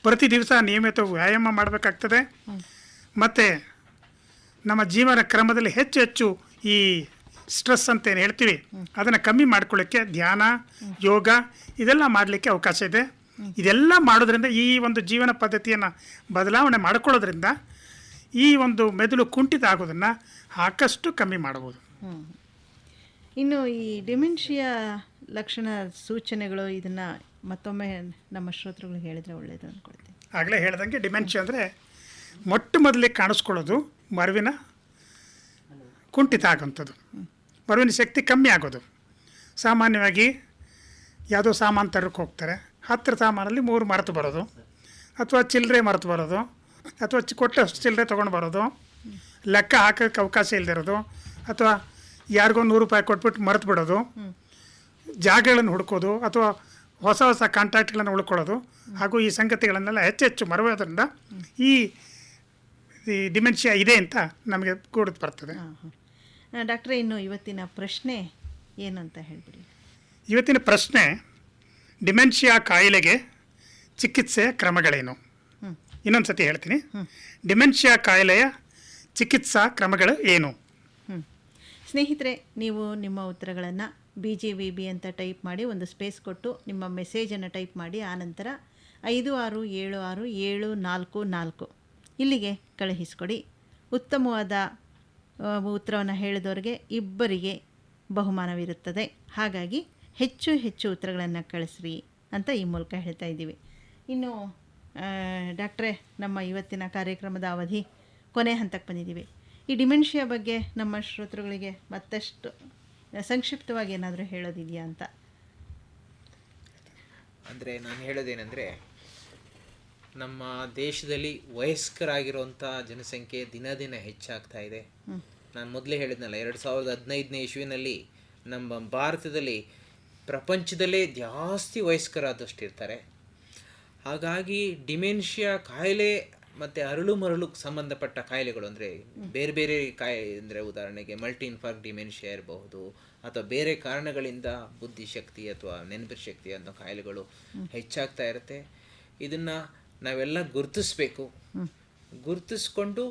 ಪ್ರತಿ ದಿವಸ ನಿಯಮಿತ ವ್ಯಾಯಾಮ ಮಾಡಬೇಕಾಗ್ತದೆ. ಮತ್ತು ನಮ್ಮ ಜೀವನ ಕ್ರಮದಲ್ಲಿ ಹೆಚ್ಚು ಈ ಸ್ಟ್ರೆಸ್ ಅಂತ ಏನು ಹೇಳ್ತೀವಿ ಅದನ್ನು ಕಮ್ಮಿ ಮಾಡ್ಕೊಳ್ಳೋಕ್ಕೆ ಧ್ಯಾನ, ಯೋಗ ಇದೆಲ್ಲ ಮಾಡಲಿಕ್ಕೆ ಅವಕಾಶ ಇದೆ. ಇದೆಲ್ಲ ಮಾಡೋದ್ರಿಂದ ಈ ಒಂದು ಜೀವನ ಪದ್ಧತಿಯನ್ನು ಬದಲಾವಣೆ ಮಾಡ್ಕೊಳ್ಳೋದ್ರಿಂದ ಈ ಒಂದು ಮೆದುಳು ಕುಂಠಿತ ಆಗೋದನ್ನು ಸಾಕಷ್ಟು ಕಮ್ಮಿ ಮಾಡ್ಬೋದು. ಇನ್ನು ಈ ಡಿಮೆನ್ಷಿಯಾ ಲಕ್ಷಣ ಸೂಚನೆಗಳು ಇದನ್ನು ಮತ್ತೊಮ್ಮೆ ನಮ್ಮ ಶ್ರೋತೃಗಳಿಗೆ ಹೇಳಿದರೆ ಒಳ್ಳೆಯದು ಅಂದ್ಕೊಳ್ತೀನಿ. ಆಗಲೇ ಹೇಳ್ದಂಗೆ ಡಿಮೆನ್ಷಿಯಾ ಅಂದರೆ ಮೊಟ್ಟ ಮೊದಲಿಗೆ ಕಾಣಿಸ್ಕೊಳ್ಳೋದು ಮರುವಿನ ಕುಂಠಿತ ಆಗೋಂಥದ್ದು, ಮರುವಿನ ಶಕ್ತಿ ಕಮ್ಮಿ ಆಗೋದು. ಸಾಮಾನ್ಯವಾಗಿ ಯಾವುದೋ ಸಾಮಾನು ತರಕ್ಕೆ ಹೋಗ್ತಾರೆ, 10 ಸಾಮಾನಲ್ಲಿ 3 ಮರೆತು ಬರೋದು, ಅಥವಾ ಚಿಲ್ಲರೆ ಮರೆತು ಬರೋದು, ಅಥವಾ ಕೊಟ್ಟಷ್ಟು ಚಿಲ್ಲರೆ ತೊಗೊಂಡು ಬರೋದು, ಲೆಕ್ಕ ಹಾಕೋಕ್ಕೆ ಅವಕಾಶ ಇಲ್ಲದಿರೋದು, ಅಥವಾ ಯಾರಿಗೋ 100 ರೂಪಾಯಿ ಕೊಟ್ಬಿಟ್ಟು ಮರೆತು ಬಿಡೋದು, ಜಾಗಗಳನ್ನು ಹುಡ್ಕೋದು, ಅಥವಾ ಹೊಸ ಕಾಂಟ್ಯಾಕ್ಟ್ಗಳನ್ನು ಉಳ್ಕೊಳ್ಳೋದು, ಹಾಗೂ ಈ ಸಂಗತಿಗಳನ್ನೆಲ್ಲ ಹೆಚ್ಚು ಮರೆಯೋದ್ರಿಂದ ಈ ಡಿಮೆನ್ಷಿಯಾ ಇದೆ ಅಂತ ನಮಗೆ ಕೂಡಿದು ಬರ್ತದೆ. ಡಾಕ್ಟ್ರೇ, ಇನ್ನು ಇವತ್ತಿನ ಪ್ರಶ್ನೆ ಏನು ಅಂತ ಹೇಳ್ಬಿಡಿ. ಇವತ್ತಿನ ಪ್ರಶ್ನೆ, ಡಿಮೆನ್ಷಿಯಾ ಕಾಯಿಲೆಗೆ ಚಿಕಿತ್ಸೆಯ ಕ್ರಮಗಳೇನು? ಇನ್ನೊಂದು ಸತಿ ಹೇಳ್ತೀನಿ. ಡಿಮೆನ್ಷಿಯಾ ಕಾಯಿಲೆಯ ಚಿಕಿತ್ಸಾ ಕ್ರಮಗಳು ಏನು? ಸ್ನೇಹಿತರೆ, ನೀವು ನಿಮ್ಮ ಉತ್ತರಗಳನ್ನು BGVB ಅಂತ ಟೈಪ್ ಮಾಡಿ ಒಂದು ಸ್ಪೇಸ್ ಕೊಟ್ಟು ನಿಮ್ಮ ಮೆಸೇಜನ್ನು ಟೈಪ್ ಮಾಡಿ, ಆನಂತರ 56767444 ಇಲ್ಲಿಗೆ ಕಳುಹಿಸ್ಕೊಡಿ. ಉತ್ತಮವಾದ ಉತ್ತರವನ್ನು ಹೇಳಿದವರಿಗೆ ಇಬ್ಬರಿಗೆ ಬಹುಮಾನವಿರುತ್ತದೆ. ಹಾಗಾಗಿ ಹೆಚ್ಚು ಉತ್ತರಗಳನ್ನು ಕಳಿಸ್ರಿ ಅಂತ ಈ ಮೂಲಕ ಹೇಳ್ತಾ ಇದ್ದೀವಿ. ಇನ್ನು ಡಾಕ್ಟ್ರೇ, ನಮ್ಮ ಇವತ್ತಿನ ಕಾರ್ಯಕ್ರಮದ ಅವಧಿ ಕೊನೆ ಹಂತಕ್ಕೆ ಬಂದಿದ್ದೀವಿ. ಈ ಡಿಮೆನ್ಷಿಯಾ ಬಗ್ಗೆ ನಮ್ಮ ಶ್ರೋತೃಗಳಿಗೆ ಮತ್ತಷ್ಟು ಸಂಕ್ಷಿಪ್ತವಾಗಿ ಏನಾದರೂ ಹೇಳೋದಿದೆಯಾ ಅಂತ? ಅಂದರೆ ನಾನು ಹೇಳೋದೇನೆಂದರೆ, ನಮ್ಮ ದೇಶದಲ್ಲಿ ವಯಸ್ಕರಾಗಿರುವಂಥ ಜನಸಂಖ್ಯೆ ದಿನ ಹೆಚ್ಚಾಗ್ತಾ ಇದೆ. ನಾನು ಮೊದಲೇ ಹೇಳಿದ್ನಲ್ಲ, 2015ನೇ ಇಸ್ವಿನಲ್ಲಿ ನಮ್ಮ ಭಾರತದಲ್ಲಿ ಪ್ರಪಂಚದಲ್ಲೇ ಜಾಸ್ತಿ ವಯಸ್ಕರಾದಷ್ಟು ಇರ್ತಾರೆ. ಹಾಗಾಗಿ ಡಿಮೆನ್ಷಿಯಾ ಕಾಯಿಲೆ ಮತ್ತು ಅರಳು ಮರಳು ಸಂಬಂಧಪಟ್ಟ ಕಾಯಿಲೆಗಳು ಅಂದರೆ ಬೇರೆ ಅಂದರೆ ಉದಾಹರಣೆಗೆ ಮಲ್ಟಿ ಇನ್ಫಾರ್ಕ್ಟ್ ಡಿಮೆನ್ಷಿಯಾ ಇರಬಹುದು, ಅಥವಾ ಬೇರೆ ಕಾರಣಗಳಿಂದ ಬುದ್ಧಿಶಕ್ತಿ ಅಥವಾ ನೆನಪಿನ ಶಕ್ತಿ ಅನ್ನೋ ಕಾಯಿಲೆಗಳು ಹೆಚ್ಚಾಗ್ತಾ ಇರುತ್ತೆ. ಇದನ್ನು ನಾವೆಲ್ಲ ಗುರುತಿಸ್ಬೇಕು. ಗುರುತಿಸ್ಕೊಂಡು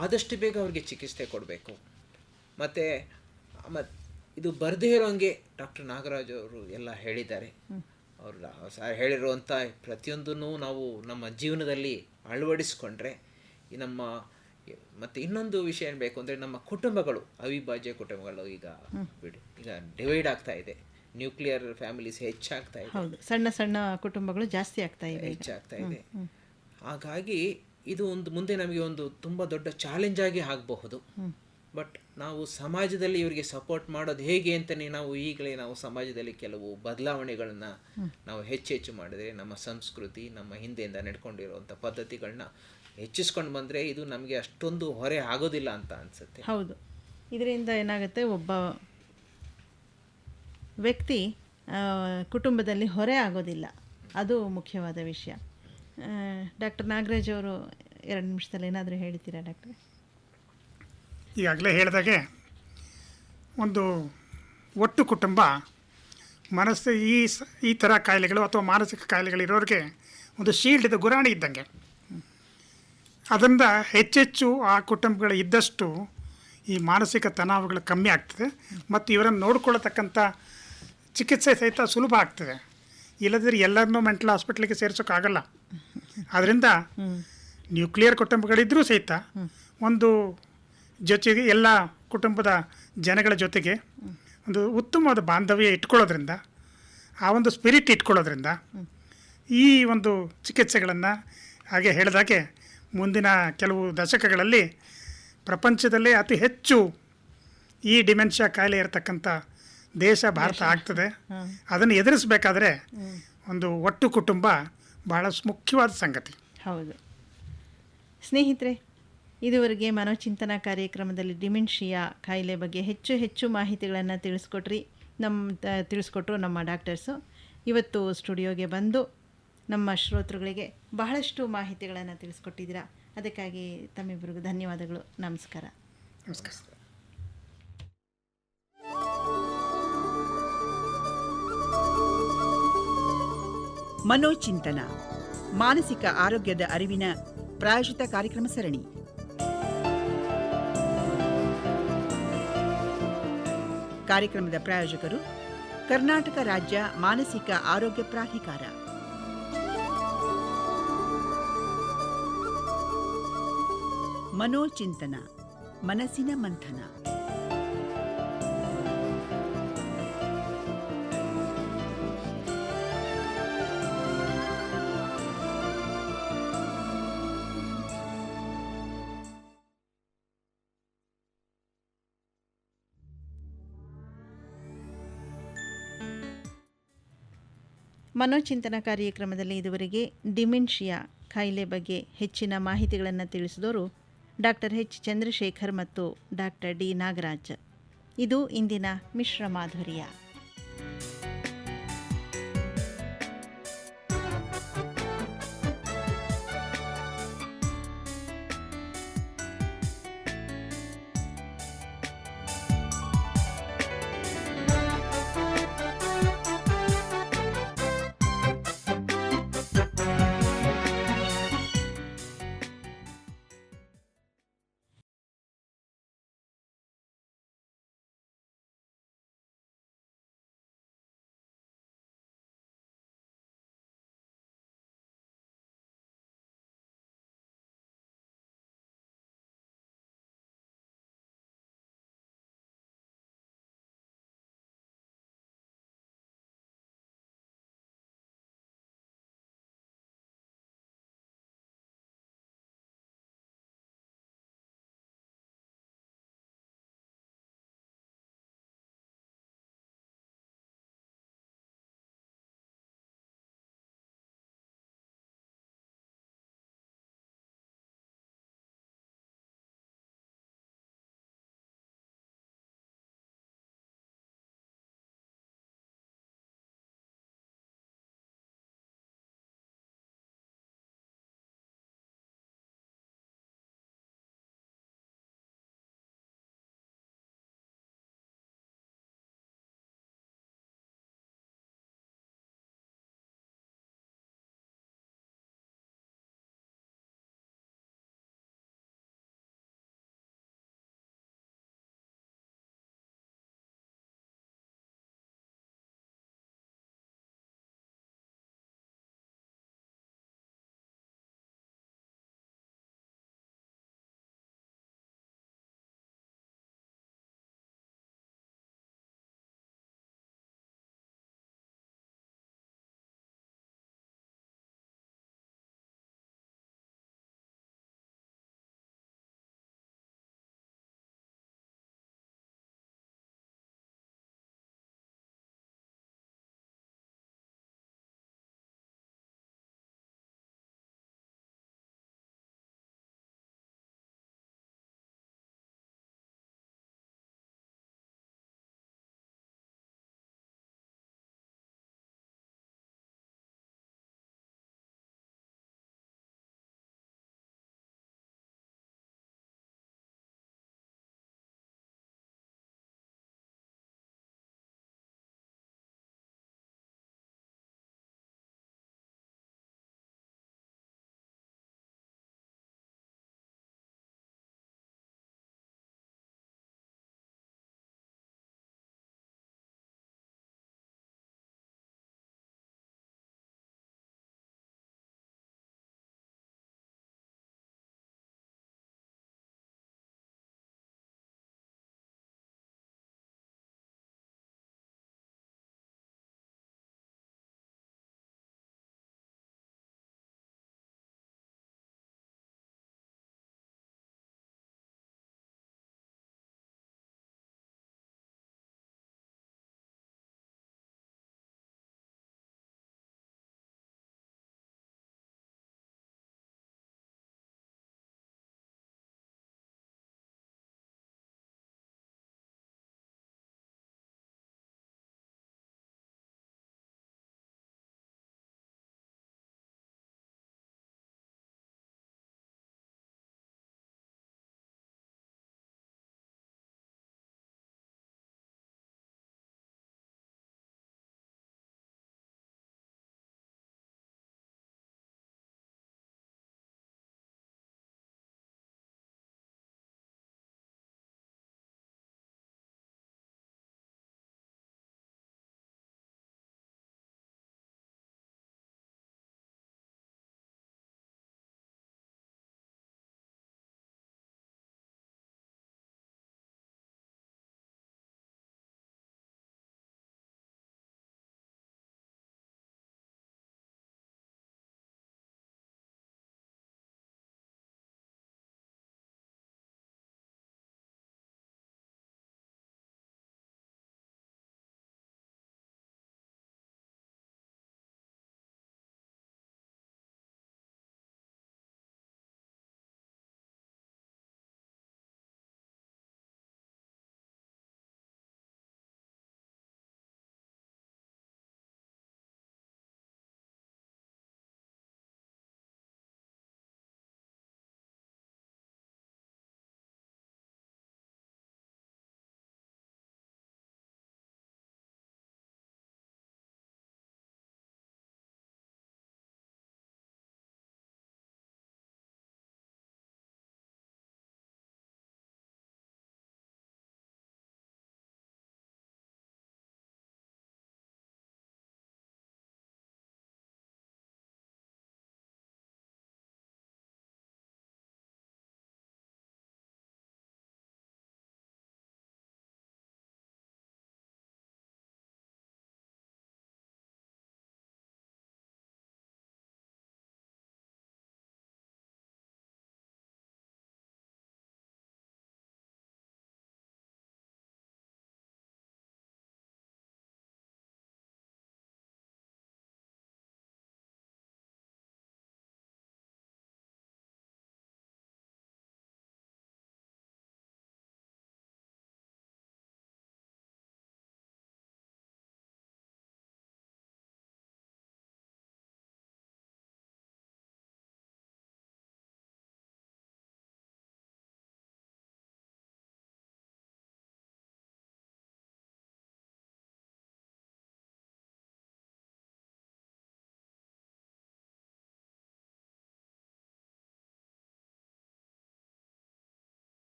ಆದಷ್ಟು ಬೇಗ ಅವ್ರಿಗೆ ಚಿಕಿತ್ಸೆ ಕೊಡಬೇಕು. ಮತ್ತು ಇದು ಬರದೇ ಇರೋಂಗೆ ಡಾಕ್ಟರ್ ನಾಗರಾಜ್ ಅವರು ಎಲ್ಲ ಹೇಳಿದ್ದಾರೆ. ಅವರು ಹೇಳಿರುವಂಥ ಪ್ರತಿಯೊಂದನ್ನು ನಾವು ನಮ್ಮ ಜೀವನದಲ್ಲಿ ಅಳವಡಿಸ್ಕೊಂಡ್ರೆ ಮತ್ತು ಇನ್ನೊಂದು ವಿಷಯ ಏನು ಬೇಕು ಅಂದರೆ, ನಮ್ಮ ಕುಟುಂಬಗಳು ಅವಿಭಾಜ್ಯ ಕುಟುಂಬಗಳು ಈಗ ಡಿವೈಡ್ ಆಗ್ತಾ ಇದೆ. ನ್ಯೂಕ್ಲಿಯರ್ ಫ್ಯಾಮಿಲೀಸ್ ಹೆಚ್ಚಾಗ್ತಾ ಇದೆ. ಹೌದು, ಸಣ್ಣ ಸಣ್ಣ ಕುಟುಂಬಗಳು ಜಾಸ್ತಿ ಆಗ್ತಾ ಇದೆ, ಹೆಚ್ಚಾಗ್ತಾ ಇದೆ. ಹಾಗಾಗಿ ಇದು ಮುಂದೆ ನಮಗೆ ಒಂದು ತುಂಬ ದೊಡ್ಡ ಚಾಲೆಂಜ್ ಆಗಿ ಆಗಬಹುದು. ಬಟ್ ನಾವು ಸಮಾಜದಲ್ಲಿ ಇವರಿಗೆ ಸಪೋರ್ಟ್ ಮಾಡೋದು ಹೇಗೆ ಅಂತಲೇ ನಾವು ಸಮಾಜದಲ್ಲಿ ಕೆಲವು ಬದಲಾವಣೆಗಳನ್ನ ನಾವು ಹೆಚ್ಚು ಮಾಡಿದರೆ, ನಮ್ಮ ಸಂಸ್ಕೃತಿ, ನಮ್ಮ ಹಿಂದೆಯಿಂದ ನಡ್ಕೊಂಡಿರುವಂಥ ಪದ್ಧತಿಗಳನ್ನ ಹೆಚ್ಚಿಸ್ಕೊಂಡು ಬಂದರೆ ಇದು ನಮಗೆ ಅಷ್ಟೊಂದು ಹೊರೆ ಆಗೋದಿಲ್ಲ ಅಂತ ಅನಿಸುತ್ತೆ. ಹೌದು, ಇದರಿಂದ ಏನಾಗುತ್ತೆ, ಒಬ್ಬ ವ್ಯಕ್ತಿ ಕುಟುಂಬದಲ್ಲಿ ಹೊರೆ ಆಗೋದಿಲ್ಲ, ಅದು ಮುಖ್ಯವಾದ ವಿಷಯ. ಡಾಕ್ಟರ್ ನಾಗರಾಜ್ ಅವರು 2 ನಿಮಿಷದಲ್ಲಿ ಏನಾದರೂ ಹೇಳ್ತೀರಾ ಡಾಕ್ಟ್ರೆ? ಈಗಾಗಲೇ ಹೇಳಿದಾಗೆ ಒಂದು ಒಟ್ಟು ಕುಟುಂಬ ಮನಸ್ಸು ಈ ಥರ ಕಾಯಿಲೆಗಳು ಅಥವಾ ಮಾನಸಿಕ ಕಾಯಿಲೆಗಳಿರೋರಿಗೆ ಒಂದು ಶೀಲ್ಡ್ ಗುರಾಣಿ ಇದ್ದಂಗೆ. ಅದರಿಂದ ಹೆಚ್ಚೆಚ್ಚು ಆ ಕುಟುಂಬಗಳು ಇದ್ದಷ್ಟು ಈ ಮಾನಸಿಕ ತನಾವಗಳು ಕಮ್ಮಿ ಆಗ್ತದೆ ಮತ್ತು ಇವರನ್ನು ನೋಡ್ಕೊಳ್ಳತಕ್ಕಂಥ ಚಿಕಿತ್ಸೆ ಸಹಿತ ಸುಲಭ ಆಗ್ತದೆ. ಇಲ್ಲದ್ರೆ ಎಲ್ಲರನ್ನೂ ಮೆಂಟಲ್ ಹಾಸ್ಪಿಟ್ಲಿಗೆ ಸೇರಿಸೋಕ್ಕಾಗಲ್ಲ. ಆದ್ದರಿಂದ ನ್ಯೂಕ್ಲಿಯರ್ ಕುಟುಂಬಗಳಿದ್ದರೂ ಸಹಿತ ಒಂದು ಜೊತೆಗೆ ಎಲ್ಲ ಕುಟುಂಬದ ಜನಗಳ ಜೊತೆಗೆ ಒಂದು ಉತ್ತಮವಾದ ಬಾಂಧವ್ಯ ಇಟ್ಕೊಳ್ಳೋದ್ರಿಂದ, ಆ ಒಂದು ಸ್ಪಿರಿಟ್ ಇಟ್ಕೊಳ್ಳೋದ್ರಿಂದ ಈ ಒಂದು ಚಿಕಿತ್ಸೆಗಳನ್ನು ಹಾಗೆ ಹೇಳಿದಾಗೆ ಮುಂದಿನ ಕೆಲವು ದಶಕಗಳಲ್ಲಿ ಪ್ರಪಂಚದಲ್ಲೇ ಅತಿ ಹೆಚ್ಚು ಈ ಡಿಮೆನ್ಷಿಯಾ ಕಾಯಿಲೆ ಇರತಕ್ಕಂಥ ದೇಶ ಭಾರತ ಆಗ್ತದೆ. ಅದನ್ನು ಎದುರಿಸಬೇಕಾದ್ರೆ ಒಂದು ಒಟ್ಟು ಕುಟುಂಬ ಬಹಳ ಮುಖ್ಯವಾದ ಸಂಗತಿ. ಹೌದು ಸ್ನೇಹಿತರೆ, ಇದುವರೆಗೆ ಮನೋಚಿಂತನಾ ಕಾರ್ಯಕ್ರಮದಲ್ಲಿ ಡಿಮೆನ್ಷಿಯಾ ಕಾಯಿಲೆ ಬಗ್ಗೆ ಹೆಚ್ಚು ಮಾಹಿತಿಗಳನ್ನು ತಿಳಿಸ್ಕೊಟ್ರು ನಮ್ಮ ಡಾಕ್ಟರ್ಸು. ಇವತ್ತು ಸ್ಟುಡಿಯೋಗೆ ಬಂದು ನಮ್ಮ ಶ್ರೋತೃಗಳಿಗೆ ಬಹಳಷ್ಟು ಮಾಹಿತಿಗಳನ್ನು ತಿಳಿಸ್ಕೊಟ್ಟಿದ್ದೀರಾ. ಅದಕ್ಕಾಗಿ ತಮ್ಮಿಬ್ಬರಿಗೂ ಧನ್ಯವಾದಗಳು. ನಮಸ್ಕಾರ. ನಮಸ್ಕಾರ. ಮನೋಚಿಂತನ, ಮಾನಸಿಕ ಆರೋಗ್ಯದ ಅರಿವಿನ ಪ್ರಾಯೋಜಿತ ಕಾರ್ಯಕ್ರಮ ಸರಣಿ. ಕಾರ್ಯಕ್ರಮದ ಪ್ರಾಯೋಜಕರು ಕರ್ನಾಟಕ ರಾಜ್ಯ ಮಾನಸಿಕ ಆರೋಗ್ಯ ಪ್ರಾಧಿಕಾರ. ಮನೋಚಿಂತನ, ಮನಸ್ಸಿನ ಮಂಥನ. ಮನೋಚಿಂತನ ಕಾರ್ಯಕ್ರಮದಲ್ಲಿ ಇದುವರೆಗೆ ಡಿಮೆನ್ಷಿಯಾ ಕಾಯಿಲೆ ಬಗ್ಗೆ ಹೆಚ್ಚಿನ ಮಾಹಿತಿಗಳನ್ನು ತಿಳಿಸಿದವರು ಡಾಕ್ಟರ್ ಎಚ್ ಚಂದ್ರಶೇಖರ್ ಮತ್ತು ಡಾಕ್ಟರ್ ಡಿ ನಾಗರಾಜ್. ಇದು ಇಂದಿನ ಮಿಶ್ರ ಮಾಧುರ್ಯ.